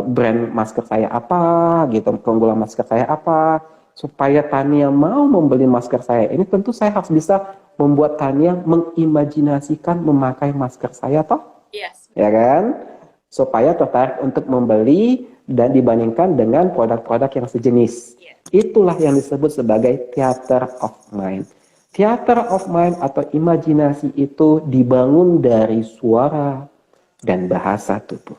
brand masker saya apa gitu, keunggulan masker saya apa. Supaya Tania mau membeli masker saya ini, tentu saya harus bisa membuat Tania mengimajinasikan memakai masker saya toh, Yes. ya kan? Supaya tertarik untuk membeli dan dibandingkan dengan produk-produk yang sejenis. Yes. Itulah yang disebut sebagai theater of mind. Theater of mind atau imajinasi itu dibangun dari suara dan bahasa tubuh.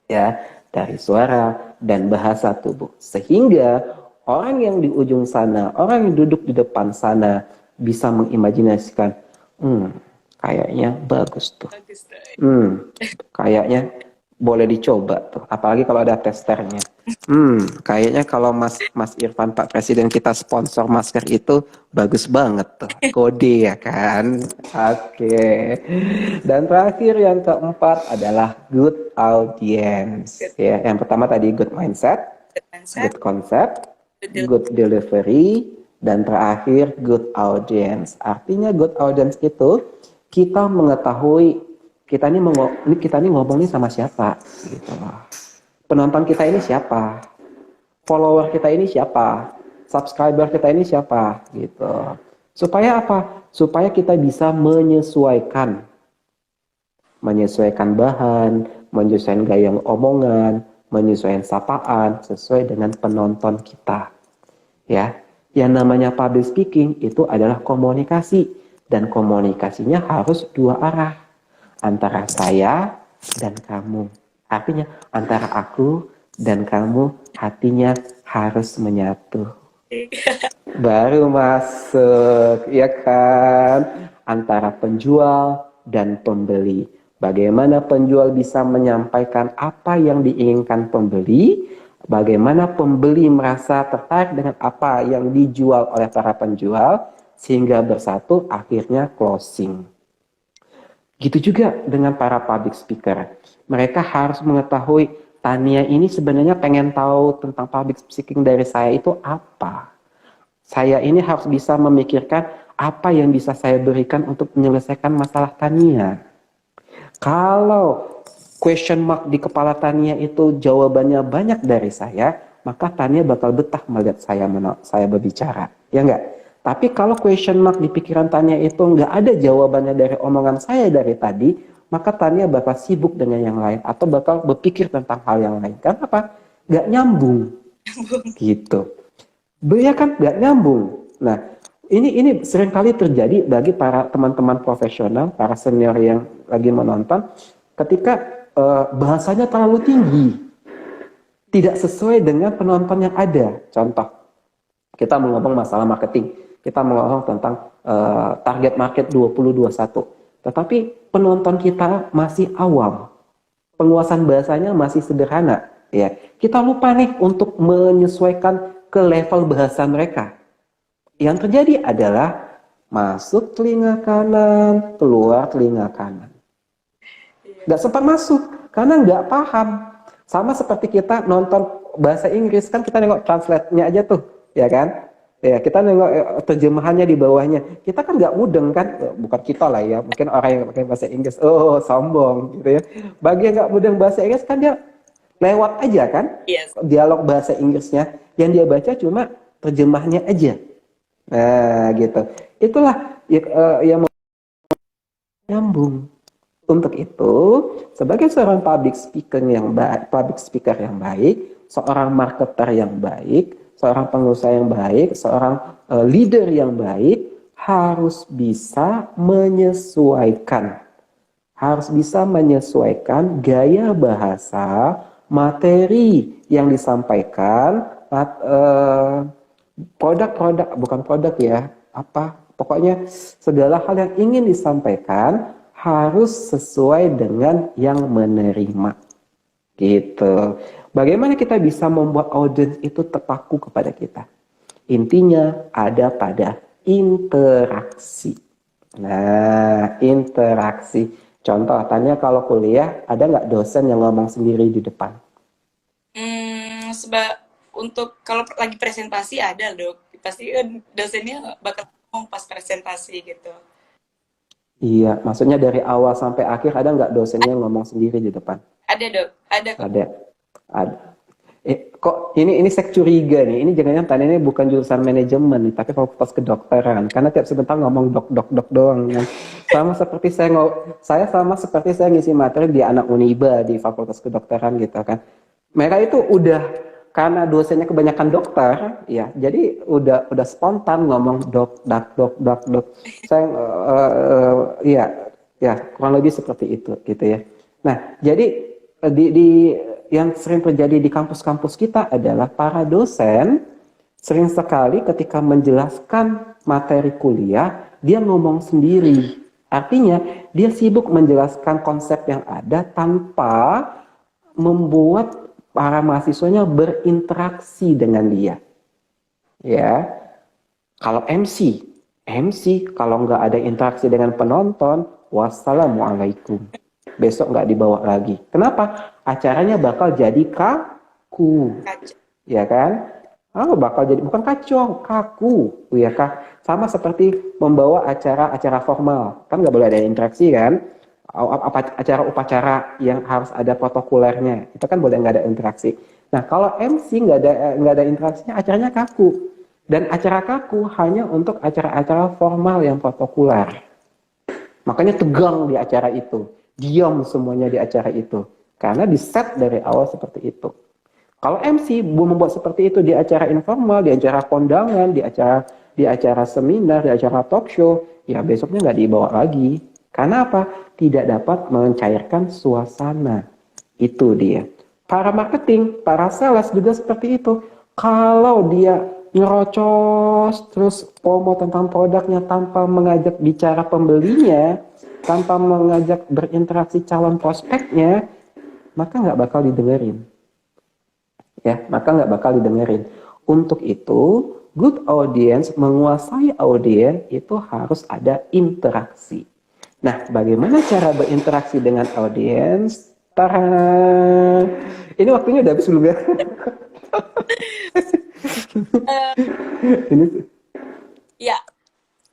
Ya, dari suara dan bahasa tubuh. Sehingga orang yang di ujung sana, orang yang duduk di depan sana bisa mengimajinasikan, kayaknya bagus tuh. Bagus tuh. Kayaknya boleh dicoba tuh. Apalagi kalau ada testernya. Kayaknya kalau Mas Irfan, Pak Presiden kita sponsor masker itu bagus banget tuh. Kode ya kan. Oke. Dan terakhir yang keempat adalah good audience. Ya, yang pertama tadi good mindset, Good mindset, good concept, good good delivery, dan terakhir good audience. Artinya good audience itu kita mengetahui kita ini ngomong nih sama siapa gitu loh. Penonton kita ini siapa? Follower kita ini siapa? Subscriber kita ini siapa gitu. Supaya apa? Supaya kita bisa menyesuaikan bahan, menyesuaikan gaya omongan, menyesuaikan sapaan sesuai dengan penonton kita. Ya, yang namanya public speaking itu adalah komunikasi, dan komunikasinya harus dua arah, antara saya dan kamu. Artinya antara aku dan kamu, hatinya harus menyatu. Baru masuk, ya kan? Antara penjual dan pembeli. Bagaimana penjual bisa menyampaikan apa yang diinginkan pembeli, bagaimana pembeli merasa tertarik dengan apa yang dijual oleh para penjual, sehingga bersatu akhirnya closing. Gitu juga dengan para public speaker. Mereka harus mengetahui Tania ini sebenarnya pengen tahu tentang public speaking dari saya itu apa. Saya ini harus bisa memikirkan apa yang bisa saya berikan untuk menyelesaikan masalah Tania. Kalau question mark di kepala Tania itu jawabannya banyak dari saya, maka Tania bakal betah melihat saya berbicara. Ya enggak? Tapi kalau question mark di pikiran Tania itu nggak ada jawabannya dari omongan saya dari tadi, maka Tania bakal sibuk dengan yang lain atau bakal berpikir tentang hal yang lain. Kenapa? Nggak nyambung. Gitu. Ya kan? Nggak nyambung. Nah, ini seringkali terjadi bagi para teman-teman profesional, para senior yang lagi menonton, ketika bahasanya terlalu tinggi, tidak sesuai dengan penonton yang ada. Contoh, kita mau ngomong masalah marketing, kita mau ngomong tentang target market 2021, tetapi penonton kita masih awam, penguasaan bahasanya masih sederhana, ya. Kita lupa nih untuk menyesuaikan ke level bahasa mereka. Yang terjadi adalah masuk telinga kanan, keluar telinga kanan. Nggak sempat masuk, karena nggak paham. Sama seperti kita nonton bahasa Inggris, kan kita nengok translate-nya aja tuh, ya kan? Ya, kita nengok terjemahannya di bawahnya. Kita kan nggak mudeng kan? Bukan kita lah ya, mungkin orang yang pakai bahasa Inggris, oh sombong gitu ya. Bagi yang nggak mudeng bahasa Inggris kan dia lewat aja kan? Yes. Dialog bahasa Inggrisnya, yang dia baca cuma terjemahnya aja. Nah, gitu. Itulah yang nyambung. Untuk itu, sebagai seorang public speaker yang baik, seorang marketer yang baik, seorang pengusaha yang baik, seorang leader yang baik, harus bisa menyesuaikan. Harus bisa menyesuaikan gaya bahasa, materi yang disampaikan, pokoknya segala hal yang ingin disampaikan harus sesuai dengan yang menerima, gitu. Bagaimana kita bisa membuat audiens itu terpaku kepada kita? Intinya ada pada interaksi. Nah, interaksi. Contoh, tanya kalau kuliah, ada nggak dosen yang ngomong sendiri di depan? Sebab untuk kalau lagi presentasi ada dok, pasti kan dosennya bakal ngomong pas presentasi gitu. Iya, maksudnya dari awal sampai akhir ada nggak dosennya yang ngomong sendiri di depan? Ada dok, ada kok. Ada. Ada. Kok ini saya curiga nih. Ini jangan-jangan tadi ini bukan jurusan manajemen nih, tapi fakultas kedokteran. Karena tiap sebentar ngomong dok doang kan. Sama seperti saya ngisi materi di anak Uniba di fakultas kedokteran gitu kan. Mereka itu udah karena dosennya kebanyakan dokter, ya, jadi udah spontan ngomong dok. Saya iya, ya kurang lebih seperti itu gitu ya. Nah, jadi di yang sering terjadi di kampus-kampus kita adalah para dosen sering sekali ketika menjelaskan materi kuliah, dia ngomong sendiri. Artinya, dia sibuk menjelaskan konsep yang ada tanpa membuat para mahasiswanya berinteraksi dengan dia. Ya, kalau MC kalau nggak ada interaksi dengan penonton, wassalamualaikum. Besok nggak dibawa lagi. Kenapa? Acaranya bakal jadi kaku. Kacau. Ya kan? Bakal jadi, bukan kacau, kaku. Ya kan? Sama seperti membawa acara-acara formal. Kan nggak boleh ada interaksi kan? Acara upacara yang harus ada protokolernya. Itu kan boleh nggak ada interaksi. Nah, kalau MC nggak ada interaksinya, acaranya kaku. Dan acara kaku hanya untuk acara-acara formal yang protokoler. Makanya tegang di acara itu. Diam semuanya di acara itu. Karena di set dari awal seperti itu. Kalau MC membuat seperti itu di acara informal, di acara kondangan, di acara seminar, di acara talk show, ya besoknya nggak dibawa lagi. Karena apa? Tidak dapat mencairkan suasana. Itu dia. Para marketing, para sales juga seperti itu. Kalau dia nyerocos terus promo tentang produknya tanpa mengajak bicara pembelinya, tanpa mengajak berinteraksi calon prospeknya, maka nggak bakal didengerin. Ya, maka nggak bakal didengerin. Untuk itu, good audience, menguasai audiens itu harus ada interaksi. Nah, bagaimana cara berinteraksi dengan audiens? Ini waktunya udah habis belum ya? Ini Ya,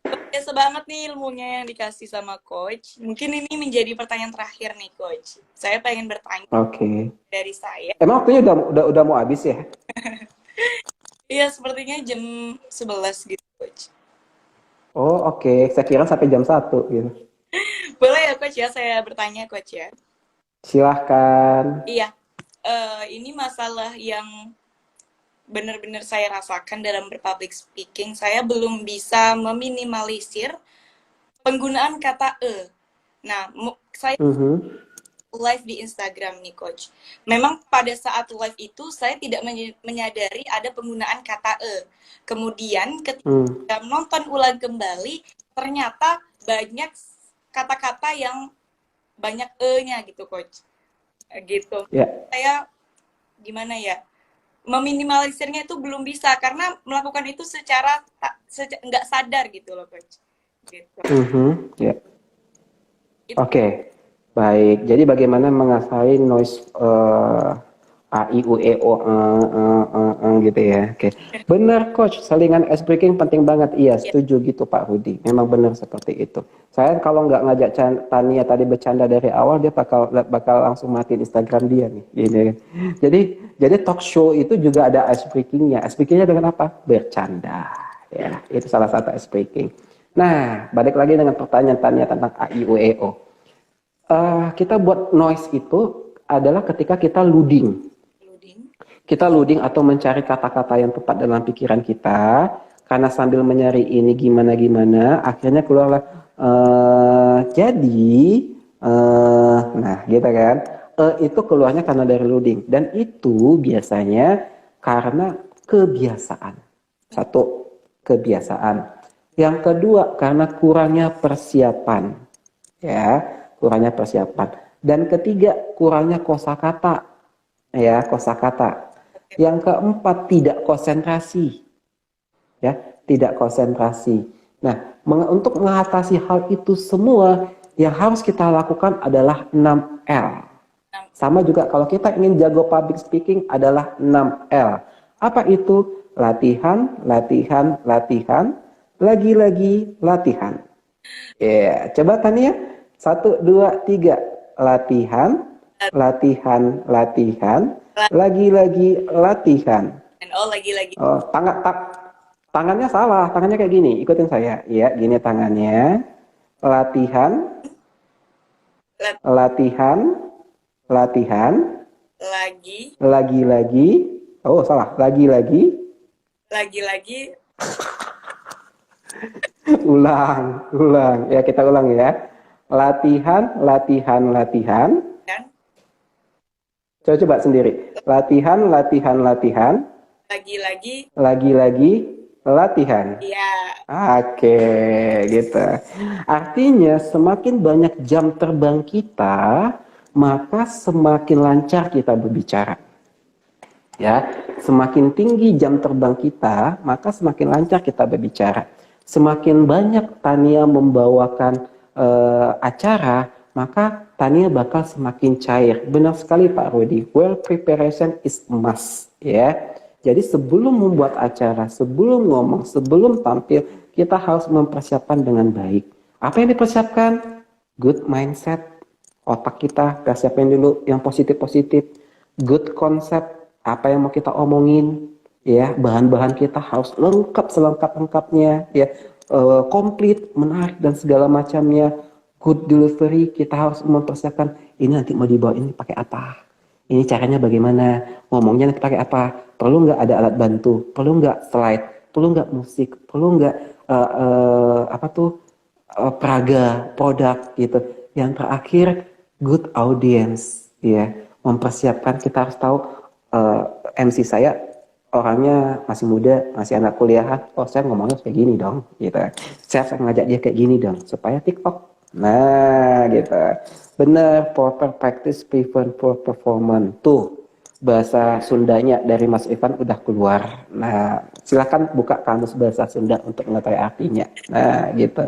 biasa banget nih ilmunya yang dikasih sama coach. Mungkin ini menjadi pertanyaan terakhir nih coach. Saya pengen bertanya oke. dari saya. Emang waktunya udah mau habis ya? Iya, sepertinya jam 11 gitu coach. Oh, oke. Saya kira sampai jam 1 gitu. Boleh ya coach ya, saya bertanya coach ya. Silahkan. Iya, ini masalah yang benar-benar saya rasakan dalam berpublic speaking. Saya belum bisa meminimalisir penggunaan kata "e". Nah, saya live di Instagram nih coach. Memang pada saat live itu saya tidak menyadari ada penggunaan kata "e". Kemudian ketika nonton ulang kembali, ternyata banyak kata-kata yang banyak "e"-nya gitu coach. Gitu. Ya. Saya gimana ya? Meminimalisirnya itu belum bisa karena melakukan itu secara nggak sadar gitu loh coach. Gitu. Ya. Oke. Baik. Jadi bagaimana mengasah noise A, I, U, E, O, gitu ya. Oke. Benar coach, selingan ice breaking penting banget. Iya, setuju gitu Pak Rudi. Memang benar seperti itu. Saya kalau nggak ngajak Tania tadi bercanda dari awal, dia bakal langsung matiin Instagram dia nih. Gini. Jadi talk show itu juga ada ice breakingnya. Ice breakingnya dengan apa? Bercanda. Ya, itu salah satu ice breaking. Nah, balik lagi dengan pertanyaan Tania tentang A, I, U, E, O. Kita buat noise itu adalah ketika kita loading. Kita loading atau mencari kata-kata yang tepat dalam pikiran kita, karena sambil mencari ini gimana, akhirnya keluarlah nah gitu kan, itu keluarnya karena dari loading, dan itu biasanya karena kebiasaan. Satu, kebiasaan. Yang kedua, karena kurangnya persiapan, ya, kurangnya persiapan. Dan ketiga, kurangnya kosakata. ya, kosakata. Yang keempat, tidak konsentrasi, ya, tidak konsentrasi. Nah, untuk mengatasi hal itu semua, yang harus kita lakukan adalah 6L. Sama juga kalau kita ingin jago public speaking adalah 6L. Apa itu? Latihan, latihan, latihan, lagi-lagi latihan. Ya, coba Tania. 1, 2, 3. Latihan, latihan, latihan, lagi-lagi latihan. Oh, lagi-lagi. Oh, tangannya salah, tangannya kayak gini. Ikutin saya. Ya, gini tangannya. Latihan, Lat- latihan, latihan, Lagi, lagi-lagi. Oh, salah. Lagi-lagi. lagi-lagi. Ulang, ulang. Ya, kita ulang ya. Latihan, latihan, latihan. Kan? Coba sendiri. Latihan, latihan, latihan. Lagi-lagi. Lagi-lagi latihan. Ya. Oke, gitu. Artinya semakin banyak jam terbang kita, maka semakin lancar kita berbicara. Ya, semakin tinggi jam terbang kita, maka semakin lancar kita berbicara. Semakin banyak Tania membawakan acara, maka Tania bakal semakin cair. Benar sekali Pak Rudi. Well preparation is a must, ya. Jadi sebelum membuat acara, sebelum ngomong, sebelum tampil, kita harus mempersiapkan dengan baik. Apa yang dipersiapkan? Good mindset. Otak kita siapin dulu yang positif-positif. Good concept. Apa yang mau kita omongin, ya, bahan-bahan kita harus lengkap selengkap-lengkapnya, ya, komplit, menarik dan segala macamnya. Good delivery, kita harus mempersiapkan ini nanti mau dibawa ini pakai apa, ini caranya bagaimana, ngomongnya nanti pakai apa, perlu nggak ada alat bantu, perlu nggak slide, perlu nggak musik, perlu nggak peraga, produk gitu. Yang terakhir, good audience, ya, mempersiapkan kita harus tahu MC saya orangnya masih muda, masih anak kuliahan. Oh, saya ngomongnya kayak gini dong, gitu. Saya ngajak dia kayak gini dong, supaya TikTok. Nah, gitu. Bener, proper practice prevent poor performance. Tuh, bahasa Sundanya dari Mas Ivan udah keluar. Nah, silakan buka kamus bahasa Sunda untuk mengetahui artinya. Nah, gitu.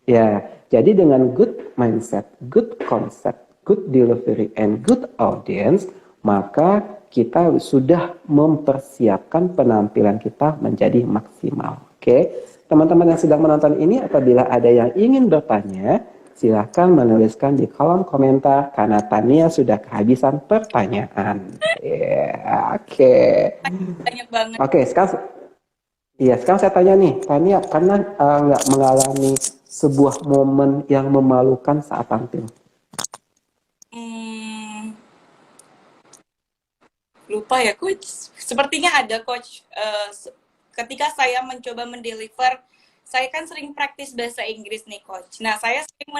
Ya, jadi dengan good mindset, good concept, good delivery, and good audience, maka kita sudah mempersiapkan penampilan kita menjadi maksimal. Oke, teman-teman yang sedang menonton ini, apabila ada yang ingin bertanya, silahkan menuliskan di kolom komentar karena Tania sudah kehabisan pertanyaan. Oke. Banyak banget. Oke, sekarang saya tanya nih, Tania pernah nggak mengalami sebuah momen yang memalukan saat tampil? Lupa ya, Coach. Sepertinya ada, Coach. Ketika saya mencoba mendeliver, saya kan sering praktis bahasa Inggris nih, Coach. Nah, saya sering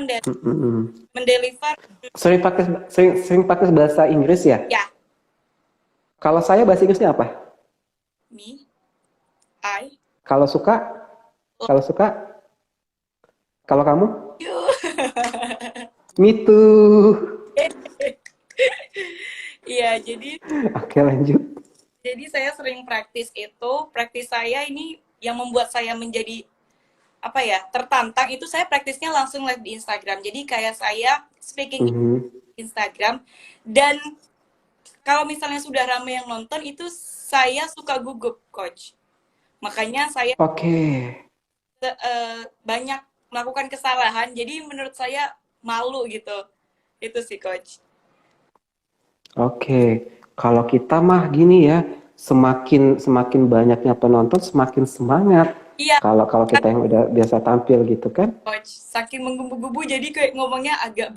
mendeliver. Sering praktis bahasa Inggris ya? Ya. Kalau saya bahasa Inggrisnya apa? Me, I. Kalau suka? Kalau kamu? You. Me too. Iya, jadi. Oke, lanjut. Jadi saya sering praktis itu. Praktis saya ini yang membuat saya menjadi tertantang itu saya praktisnya langsung live di Instagram. Jadi kayak saya speaking Instagram, dan kalau misalnya sudah ramai yang nonton itu saya suka gugup, Coach. Makanya saya banyak melakukan kesalahan. Jadi menurut saya malu gitu. Itu sih, Coach. Oke, kalau kita mah gini ya, semakin banyaknya penonton semakin semangat. Iya. Kalau kita yang udah biasa tampil gitu kan. Coach, saking menggebu-gebu jadi kayak ngomongnya agak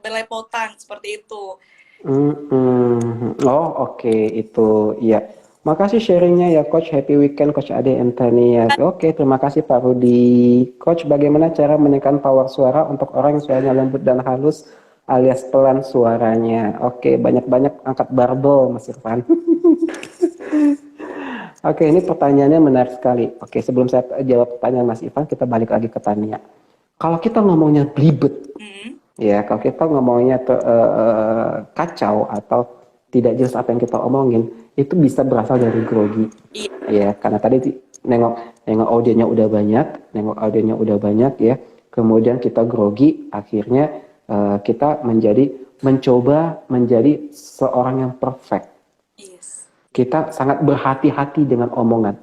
berlepotan seperti itu. Oh, oke, itu ya. Makasih sharingnya ya Coach. Happy weekend Coach Ade and Tania. Oke, terima kasih Pak Rudi. Coach, bagaimana cara menaikkan power suara untuk orang yang suaranya lembut dan halus alias pelan suaranya? Oke, banyak-banyak angkat barbel Mas Irfan. Oke, ini pertanyaannya menarik sekali. Oke, sebelum saya jawab pertanyaan Mas Irfan, kita balik lagi ke Tania. Kalau kita ngomongnya belibet, ya, kalau kita ngomongnya kacau atau tidak jelas apa yang kita omongin, itu bisa berasal dari grogi. Iya. Ya, karena tadi nengok nengok audionya udah banyak ya. Kemudian kita grogi, akhirnya kita mencoba menjadi seorang yang perfect. Yes. Kita sangat berhati-hati dengan omongan.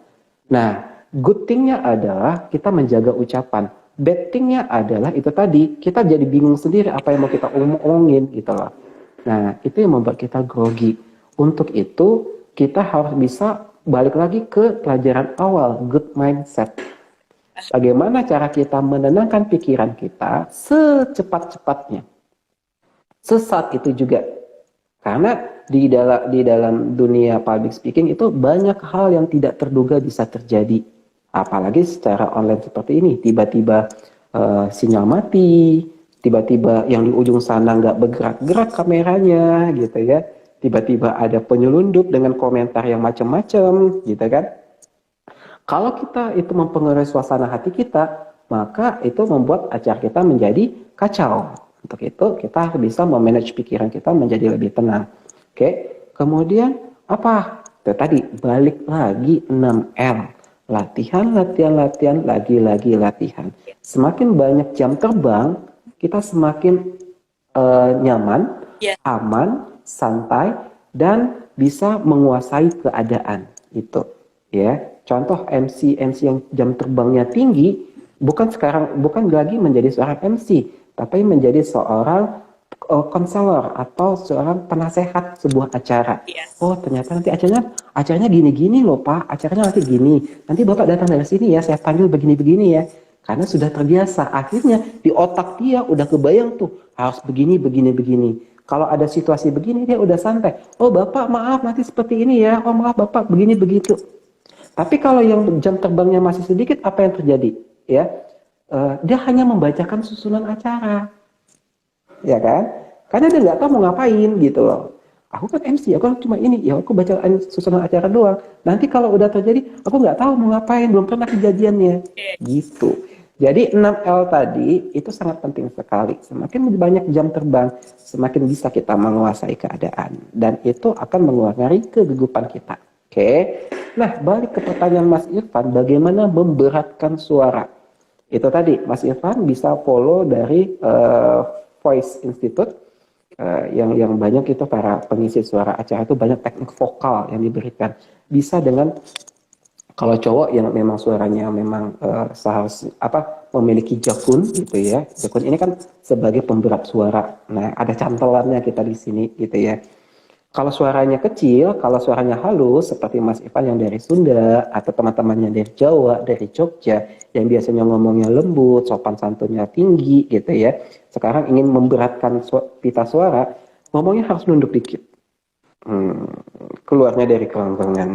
Nah, good thing-nya adalah kita menjaga ucapan. Bad thing-nya adalah itu tadi, kita jadi bingung sendiri apa yang mau kita omongin gitu loh. Nah, itu yang membuat kita grogi. Untuk itu, kita harus bisa balik lagi ke pelajaran awal, good mindset. Bagaimana cara kita menenangkan pikiran kita secepat-cepatnya. Sesaat itu juga. Karena di dalam dunia public speaking itu banyak hal yang tidak terduga bisa terjadi. Apalagi secara online seperti ini. Tiba-tiba sinyal mati, tiba-tiba yang di ujung sana nggak bergerak-gerak kameranya gitu ya. Tiba-tiba ada penyelundup dengan komentar yang macam-macam gitu kan. Kalau kita itu mempengaruhi suasana hati kita, maka itu membuat acara kita menjadi kacau. Untuk itu kita harus bisa memanage pikiran kita menjadi lebih tenang. Oke, kemudian apa? Itu tadi balik lagi 6L. Latihan, latihan, latihan, lagi latihan. Semakin banyak jam terbang, kita semakin nyaman, Iya. aman, santai, dan bisa menguasai keadaan. Itu ya. Contoh MC yang jam terbangnya tinggi, bukan lagi menjadi seorang MC, tapi menjadi seorang konselor atau seorang penasehat sebuah acara. Yes. Oh, ternyata nanti acaranya gini-gini loh Pak, acaranya nanti gini. Nanti Bapak datang dari sini ya, saya panggil begini-begini ya. Karena sudah terbiasa, akhirnya di otak dia udah kebayang tuh harus begini, begini, begini. Kalau ada situasi begini dia udah santai. Oh Bapak maaf nanti seperti ini ya. Oh maaf Bapak begini begitu. Tapi kalau yang jam terbangnya masih sedikit, apa yang terjadi? Ya, dia hanya membacakan susunan acara, ya kan? Karena dia nggak tahu mau ngapain gitu loh. Aku kan MC, aku cuma ini, ya aku baca susunan acara doang. Nanti kalau udah terjadi, aku nggak tahu mau ngapain, belum pernah kejadiannya, gitu. Jadi 6L tadi itu sangat penting sekali. Semakin banyak jam terbang, semakin bisa kita menguasai keadaan, dan itu akan mengurangi kegugupan kita. Oke. Nah, balik ke pertanyaan Mas Irfan, bagaimana memberatkan suara? Itu tadi, Mas Irfan bisa follow dari Voice Institute, yang banyak itu para pengisi suara acara itu banyak teknik vokal yang diberikan. Bisa dengan, kalau cowok yang memang suaranya memang memiliki jakun gitu ya. Jakun ini kan sebagai pemberat suara. Nah, ada cantelannya kita di sini gitu ya. Kalau suaranya kecil, kalau suaranya halus, seperti Mas Ivan yang dari Sunda, atau teman-temannya dari Jawa, dari Jogja, yang biasanya ngomongnya lembut, sopan santunnya tinggi, gitu ya. Sekarang ingin memberatkan pita suara, ngomongnya harus nunduk dikit. Keluarnya dari kerongkongan.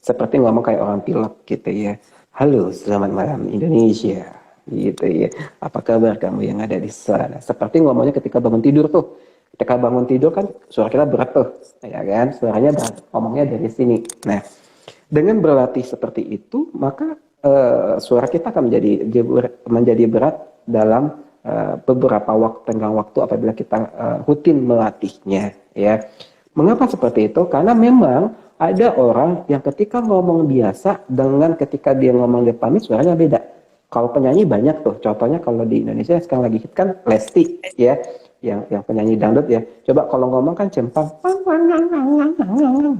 Seperti ngomong kayak orang pilek, gitu ya. Halo, selamat malam Indonesia, gitu ya. Apa kabar kamu yang ada di sana? Seperti ngomongnya ketika bangun tidur tuh. Ketika bangun tidur kan suara kita berat tuh, ya kan? Suaranya berat, ngomongnya dari sini. Nah, dengan berlatih seperti itu, maka suara kita akan menjadi berat dalam beberapa tenggang waktu apabila kita rutin melatihnya, ya. Mengapa seperti itu? Karena memang ada orang yang ketika ngomong biasa dengan ketika dia ngomong depan suaranya beda. Kalau penyanyi banyak tuh, contohnya kalau di Indonesia sekarang lagi hit kan Lesti, ya. Yang penyanyi dangdut ya, coba kalau ngomong kan cempang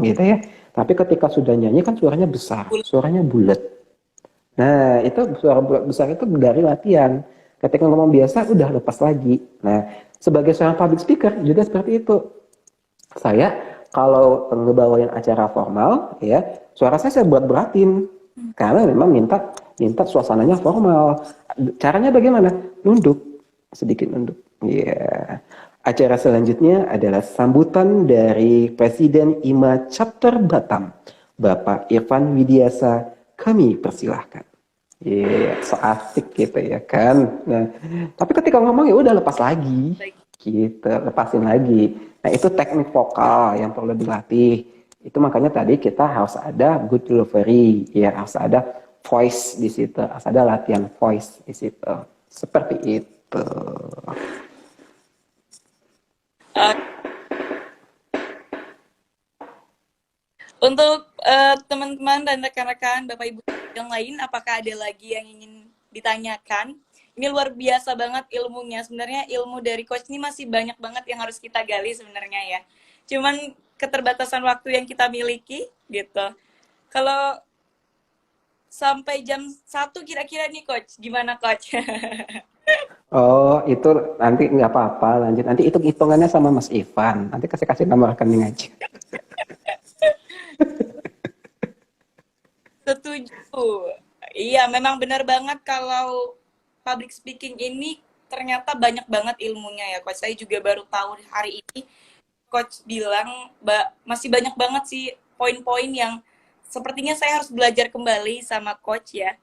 gitu ya, tapi ketika sudah nyanyi kan suaranya besar, suaranya bulat. Nah itu suara bulat besar itu dari latihan. Ketika ngomong biasa udah lepas lagi. Nah sebagai seorang public speaker juga seperti itu. Saya kalau ngebawain acara formal ya, suara saya buat-beratin karena memang minta suasananya formal. Caranya bagaimana? Nunduk, sedikit nunduk. Ya, acara selanjutnya adalah sambutan dari Presiden IMA Chapter Batam, Bapak Irfan Widiasa. Kami persilahkan. Iya, so asik gitu ya kan. Nah, tapi ketika ngomong ya udah lepas lagi, gitu, lepasin lagi. Nah itu teknik vokal yang perlu dilatih. Itu makanya tadi kita harus ada good delivery, ya harus ada voice di situ, harus ada latihan voice di situ. Seperti itu. Untuk teman-teman dan rekan-rekan Bapak Ibu yang lain, apakah ada lagi yang ingin ditanyakan? Ini luar biasa banget ilmunya. Sebenarnya ilmu dari coach ini masih banyak banget yang harus kita gali sebenarnya ya. Cuman keterbatasan waktu yang kita miliki gitu. Kalau sampai jam 1 kira-kira nih coach, gimana coach? Oh, itu nanti nggak apa-apa, lanjut. Nanti hitung-hitungannya sama Mas Ivan. Nanti kasih-kasih nomor rekening aja. Setuju. Iya, memang benar banget kalau public speaking ini ternyata banyak banget ilmunya ya, coach. Saya juga baru tahu hari ini coach bilang masih banyak banget sih poin-poin yang sepertinya saya harus belajar kembali sama coach ya.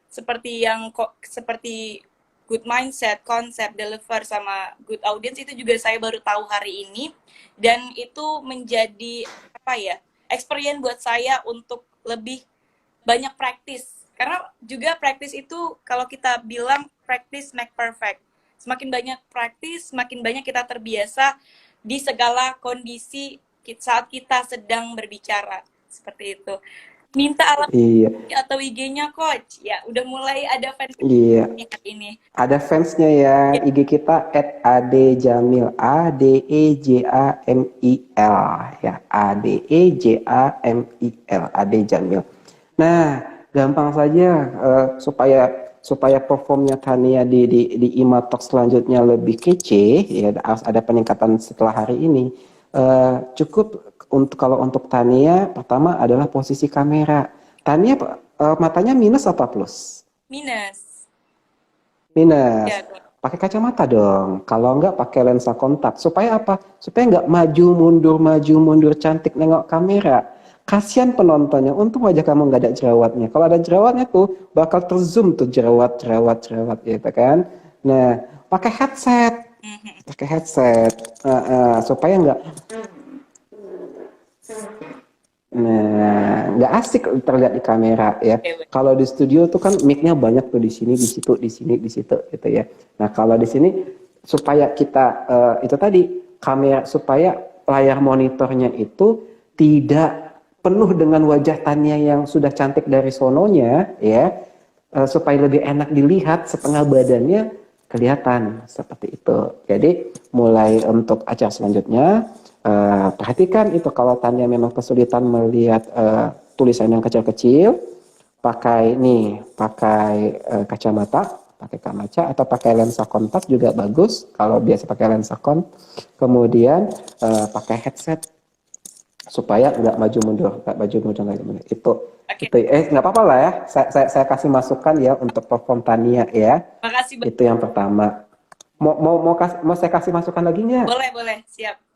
Seperti yang kok seperti good mindset, konsep, deliver sama good audience itu juga saya baru tahu hari ini dan itu menjadi apa ya? Experience buat saya untuk lebih banyak praktis. Karena juga praktis itu kalau kita bilang practice make perfect. Semakin banyak praktis, semakin banyak kita terbiasa di segala kondisi saat kita sedang berbicara. Seperti itu. Minta alamat Iya, atau IG-nya coach. Ya, udah mulai ada fans iya. ini. Ada fansnya ya, Ya, IG kita @adejamil, ADEJAMIL ya, ADEJAMIL, Adejamil. Nah, gampang saja supaya supaya performnya Tania di IMA Talk selanjutnya lebih kece, ya harus ada peningkatan setelah hari ini. Cukup kalau untuk Tania, pertama adalah posisi kamera. Tania matanya minus apa plus? minus. Minus. Ya, coach. Pakai kacamata dong. Kalau enggak pakai lensa kontak. Supaya apa? Supaya enggak maju mundur cantik nengok kamera. Kasihan penontonnya. Untung aja kamu nggak ada jerawatnya. Kalau ada jerawatnya tuh bakal terzoom tuh jerawat gitu kan. Nah, pakai headset. Mhm. Pakai headset. Supaya enggak. Nah, nggak asik terlihat di kamera ya. Oke, Kalau di studio tuh kan mic-nya banyak tuh di sini, di situ, di sini, di situ gitu ya. Nah, kalau di sini supaya kita itu tadi kamera supaya layar monitornya itu tidak penuh dengan wajah Tania yang sudah cantik dari sononya ya, supaya lebih enak dilihat setengah badannya kelihatan seperti itu. Jadi mulai untuk acara selanjutnya perhatikan itu kalau Tania memang kesulitan melihat tulisan yang kecil-kecil, pakai kacamata, pakai kaca atau pakai lensa kontak juga bagus. Kalau biasa pakai lensa kemudian pakai headset supaya nggak maju mundur oke. itu nggak apa-apa lah ya. Saya kasih masukan ya untuk perform Tania ya. Makasih Itu yang pertama. Mau saya kasih masukan lagi nggak? boleh, boleh. Siap.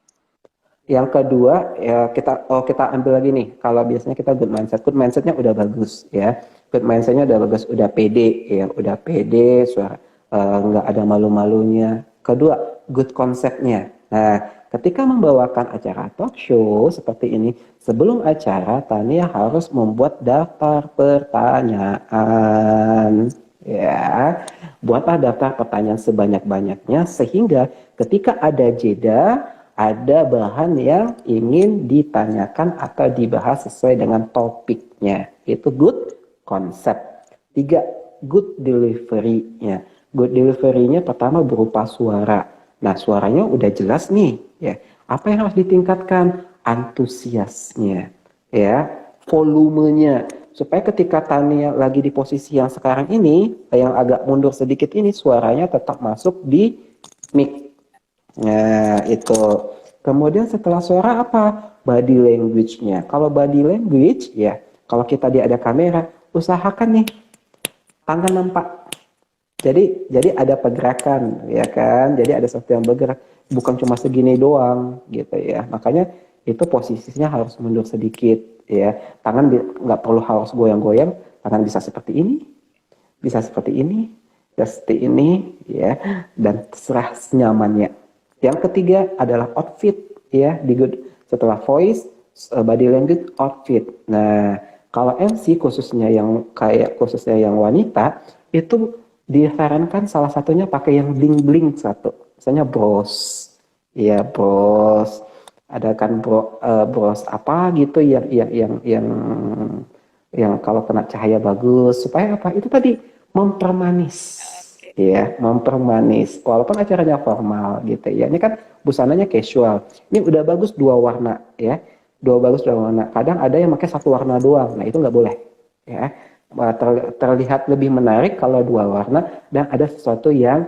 Yang kedua ya kita ambil lagi nih. Kalau biasanya kita good mindsetnya udah bagus ya. Good mindsetnya udah bagus, udah pede ya, udah pede, suara nggak ada malu-malunya. Kedua, good konsepnya. Nah, ketika membawakan acara talk show seperti ini, sebelum acara Tania harus membuat daftar pertanyaan. Ya, buatlah daftar pertanyaan sebanyak-banyaknya sehingga ketika ada jeda ada bahan yang ingin ditanyakan atau dibahas sesuai dengan topiknya. Itu good concept. Tiga, good delivery-nya. Good delivery-nya pertama berupa suara. Nah, suaranya udah jelas nih, ya. Apa yang harus ditingkatkan? Antusiasnya, ya. Volumenya. Supaya ketika Tania lagi di posisi yang sekarang ini, yang agak mundur sedikit ini, suaranya tetap masuk di mic. Nah, itu. Kemudian setelah suara apa? Body language-nya. Kalau body language, ya, kalau kita ada kamera, usahakan nih, tangan nampak. Jadi ada pergerakan, ya kan? Jadi ada sesuatu yang bergerak, bukan cuma segini doang, gitu ya. Makanya itu posisinya harus mundur sedikit, ya. Tangan nggak perlu harus goyang-goyang, tangan bisa seperti ini, bisa seperti ini, bisa seperti ini, ya. Dan terserah senyamannya. Yang ketiga adalah outfit ya di good setelah voice, body language, outfit. Nah, kalau MC khususnya yang wanita itu disarankan salah satunya pakai yang bling bling satu. Misalnya bros. Ya, bros. adakan bros apa gitu yang kalau kena cahaya bagus supaya apa? Itu tadi mempermanis, Oke. ya, mempermanis. Walaupun acaranya formal gitu ya. Ini kan busananya casual. Ini udah bagus dua warna ya, dua warna. Kadang ada yang pakai satu warna doang. Nah itu nggak boleh ya. Terlihat lebih menarik kalau dua warna dan ada sesuatu yang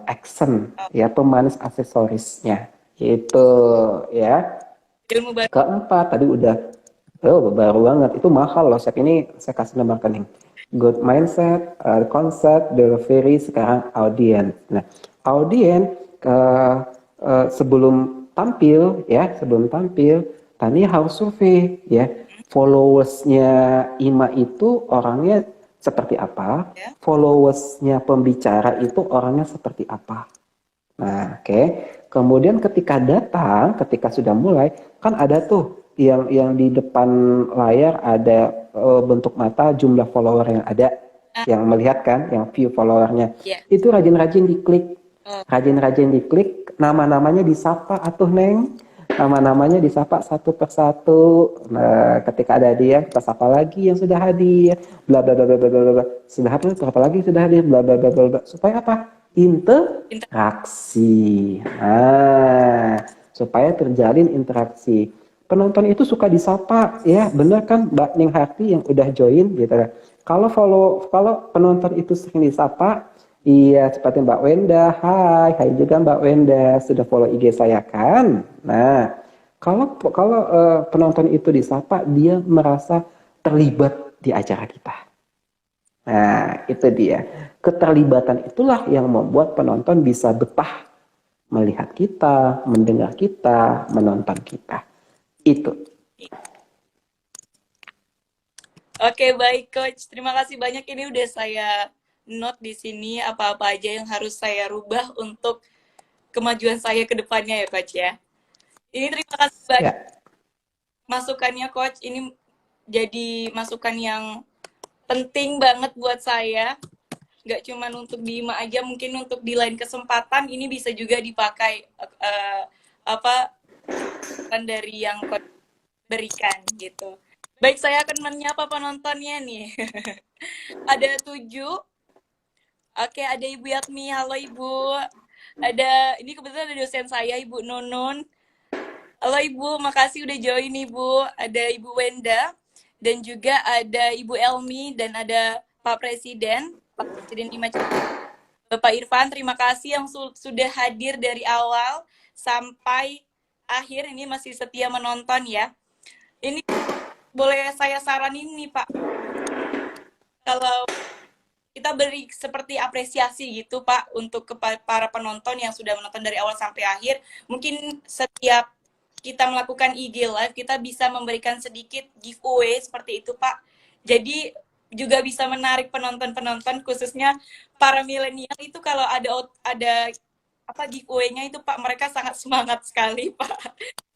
accent ya, pemanis aksesorisnya. Itu ya. Ilmu baru. Keempat tadi udah, oh baru banget, itu mahal loh Chef, ini saya kasih nama rekening. Good mindset, concept, delivery, sekarang audience. Nah, audience sebelum tampil ya, tadi harus survei ya. Followersnya Ima itu orangnya seperti apa? Ya. Followersnya pembicara itu orangnya seperti apa? Nah, oke. Kemudian ketika sudah mulai, kan ada tuh yang di depan layar ada bentuk mata jumlah follower yang ada, Ah, yang melihat kan, yang view followernya. ya. Itu rajin-rajin diklik, Oh, nama-namanya disapa atuh Neng. Nama-namanya disapa satu persatu. Nah, ketika ada dia, kita sapa lagi yang sudah hadir. Bla bla bla bla bla bla. Sudah hadir, berapa lagi sudah hadir? Bla bla bla bla bla. Supaya apa? pintar. Interaksi. Nah, supaya terjalin interaksi. Penonton itu suka disapa, ya bener kan Mbak Ning Harti yang udah join gitu kan. Kalau penonton itu sering disapa, iya seperti Mbak Wenda, hai juga Mbak Wenda, sudah follow IG saya kan. Nah, kalau penonton itu disapa, dia merasa terlibat di acara kita. Nah, itu dia. Keterlibatan itulah yang membuat penonton bisa betah melihat kita, mendengar kita, menonton kita. Itu. Oke, baik Coach. Terima kasih banyak. Ini udah saya note di sini apa-apa aja yang harus saya rubah untuk kemajuan saya ke depannya ya Coach ya. Ini terima kasih banyak Ya. masukannya Coach. Ini jadi masukan yang penting banget buat saya. Nggak cuma untuk di IMA aja, mungkin untuk di lain kesempatan ini bisa juga dipakai apa kan dari yang Coach berikan gitu. Baik, saya akan menyapa penontonnya nih. Ada 7. Oke, ada Ibu Yatmi. Halo Ibu. Ini kebetulan ada dosen saya, Ibu Nunun. Halo Ibu, makasih udah join Ibu. Ada Ibu Wenda. Dan juga ada Ibu Elmi. Dan ada Pak Presiden. Pak Presiden Ima. Bapak Irfan, terima kasih yang sudah hadir dari awal sampai akhir. Ini masih setia menonton ya. Ini boleh saya saranin nih Pak. Kalau kita beri seperti apresiasi gitu Pak untuk para penonton yang sudah menonton dari awal sampai akhir. Mungkin setiap kita melakukan IG live kita bisa memberikan sedikit giveaway seperti itu Pak. Jadi juga bisa menarik penonton-penonton khususnya para milenial itu kalau ada apa giveaway-nya itu Pak, mereka sangat semangat sekali Pak.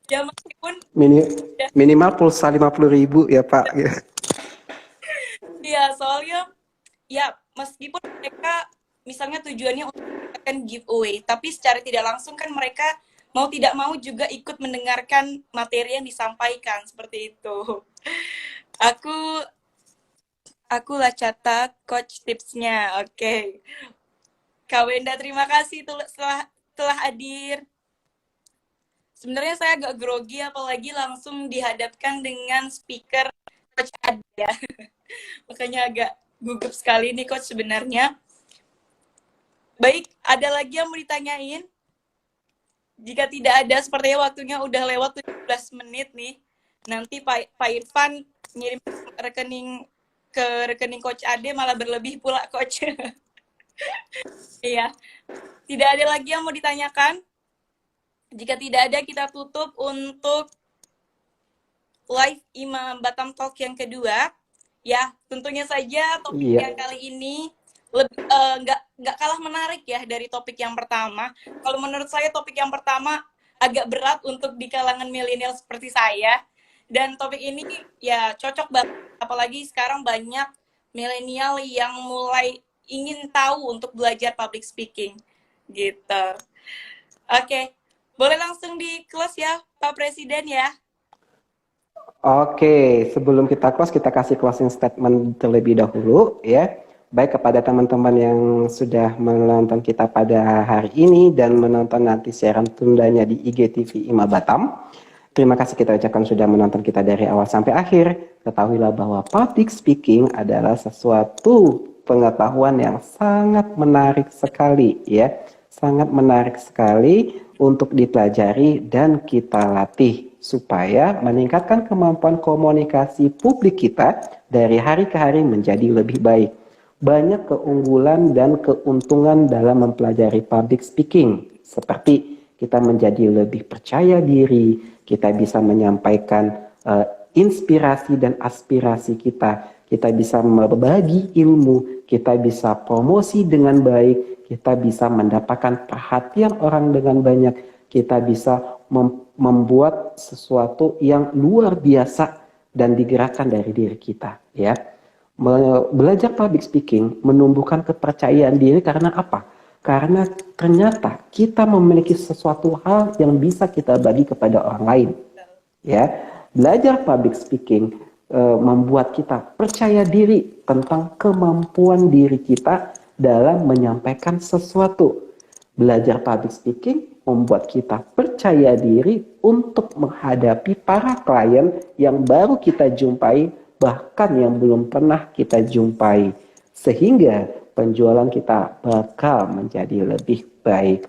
Ya meskipun Mini, ya, minimal pulsa 50.000 ya Pak. ya soalnya ya meskipun mereka misalnya tujuannya untuk mendapatkan giveaway, tapi secara tidak langsung kan mereka mau tidak mau juga ikut mendengarkan materi yang disampaikan seperti itu. Aku lah catat coach tipsnya. Oke. Okay. Kak Wenda, terima kasih telah hadir. Sebenarnya saya agak grogi apalagi langsung dihadapkan dengan speaker coach Adi ya. Makanya agak gugup sekali nih coach sebenarnya. Baik, ada lagi yang mau ditanyain? Jika tidak ada, sepertinya waktunya udah lewat 17 menit nih. Nanti Pak Irfan ngirim rekening ke rekening Coach Ade malah berlebih pula Coach. Iya. Tidak ada lagi yang mau ditanyakan? Jika tidak ada, kita tutup untuk live Imam Batam Talk yang kedua. Ya, tentunya saja topik Iya. yang kali ini nggak kalah menarik ya dari topik yang pertama. Kalau menurut saya topik yang pertama agak berat untuk di kalangan milenial seperti saya. Dan topik ini ya cocok banget, apalagi sekarang banyak milenial yang mulai ingin tahu untuk belajar public speaking gitu. Oke, Boleh langsung di close ya, Pak Presiden ya. Oke, sebelum kita close, kita kasih closing statement terlebih dahulu ya. Baik kepada teman-teman yang sudah menonton kita pada hari ini dan menonton nanti siaran tundanya di IGTV IMA Batam. Terima kasih kita ucapkan sudah menonton kita dari awal sampai akhir. Ketahuilah bahwa public speaking adalah sesuatu pengetahuan yang sangat menarik sekali ya. Sangat menarik sekali untuk dipelajari dan kita latih supaya meningkatkan kemampuan komunikasi publik kita dari hari ke hari menjadi lebih baik. Banyak keunggulan dan keuntungan dalam mempelajari public speaking, seperti kita menjadi lebih percaya diri, kita bisa menyampaikan inspirasi dan aspirasi kita bisa berbagi ilmu, kita bisa promosi dengan baik, kita bisa mendapatkan perhatian orang dengan banyak, kita bisa membuat sesuatu yang luar biasa dan digerakkan dari diri kita ya. Belajar public speaking menumbuhkan kepercayaan diri karena apa? Karena ternyata kita memiliki sesuatu hal yang bisa kita bagi kepada orang lain ya. Belajar public speaking membuat kita percaya diri tentang kemampuan diri kita dalam menyampaikan sesuatu. Belajar public speaking membuat kita percaya diri untuk menghadapi para klien yang baru kita jumpai, bahkan yang belum pernah kita jumpai. Sehingga penjualan kita bakal menjadi lebih baik.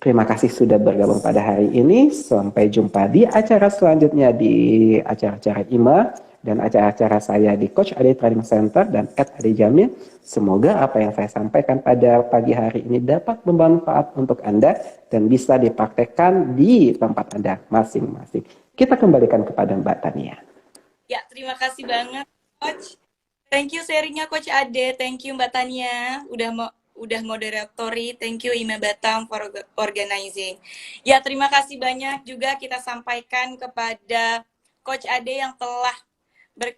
Terima kasih sudah bergabung pada hari ini. Sampai jumpa di acara selanjutnya di acara-acara IMA dan acara-acara saya di Coach Ade Training Center dan @Ade Jamil. Semoga apa yang saya sampaikan pada pagi hari ini dapat bermanfaat untuk Anda dan bisa dipraktekkan di tempat Anda masing-masing. Kita kembalikan kepada Mbak Tania. Ya, terima kasih banget, Coach. Thank you sharingnya Coach Ade, thank you Mbak Tania, udah moderatori, thank you IMA Batam for organizing. Ya, terima kasih banyak juga kita sampaikan kepada Coach Ade yang telah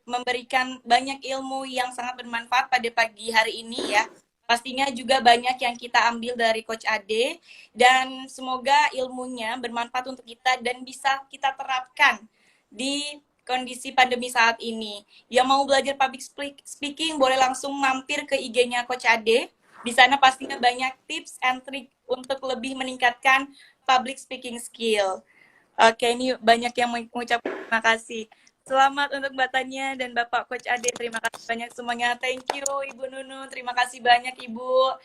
memberikan banyak ilmu yang sangat bermanfaat pada pagi hari ini ya. Pastinya juga banyak yang kita ambil dari Coach Ade dan semoga ilmunya bermanfaat untuk kita dan bisa kita terapkan di kondisi pandemi saat ini. Yang mau belajar public speaking boleh langsung mampir ke IG-nya Coach Ade. Di sana pastinya banyak tips and trick untuk lebih meningkatkan public speaking skill. Oke, ini banyak yang mengucapkan terima kasih. Selamat untuk Mbak Tania dan Bapak Coach Ade. Terima kasih banyak semuanya. Thank you Ibu Nunu. Terima kasih banyak Ibu.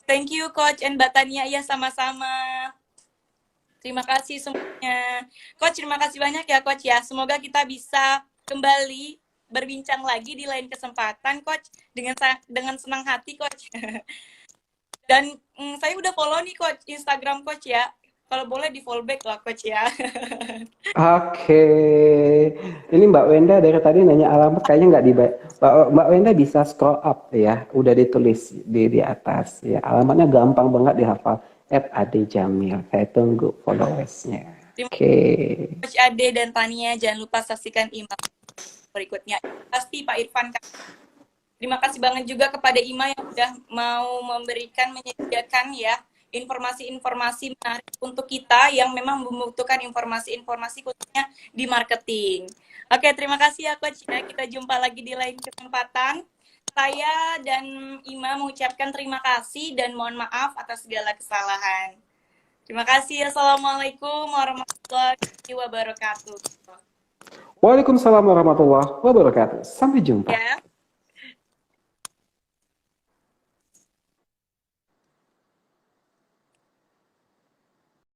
Thank you Coach and Mbak Tania. Ya, sama-sama. Terima kasih semuanya. Coach, terima kasih banyak ya Coach ya. Semoga kita bisa kembali berbincang lagi di lain kesempatan Coach. Dengan senang hati Coach. Dan saya udah follow nih Coach Instagram Coach ya. Kalau boleh di follow back lah Coach ya. Oke, ini Mbak Wenda dari tadi nanya alamat, kayaknya nggak di Mbak Wenda bisa scroll up ya, udah ditulis di atas ya, alamatnya gampang banget dihafal, @Ade Jamil. Saya tunggu followersnya. Oke. Coach Ade dan Tania, jangan lupa saksikan IMA berikutnya. Pasti Pak Irfan. Terima kasih banget juga kepada IMA yang sudah mau menyediakan ya informasi-informasi menarik untuk kita yang memang membutuhkan informasi-informasi khususnya di marketing. Oke, terima kasih ya Coach. Kita jumpa lagi di lain kesempatan. Saya dan Ima mengucapkan terima kasih dan mohon maaf atas segala kesalahan. Terima kasih. Assalamualaikum warahmatullahi wabarakatuh. Waalaikumsalam warahmatullahi wabarakatuh. Sampai jumpa. Ya.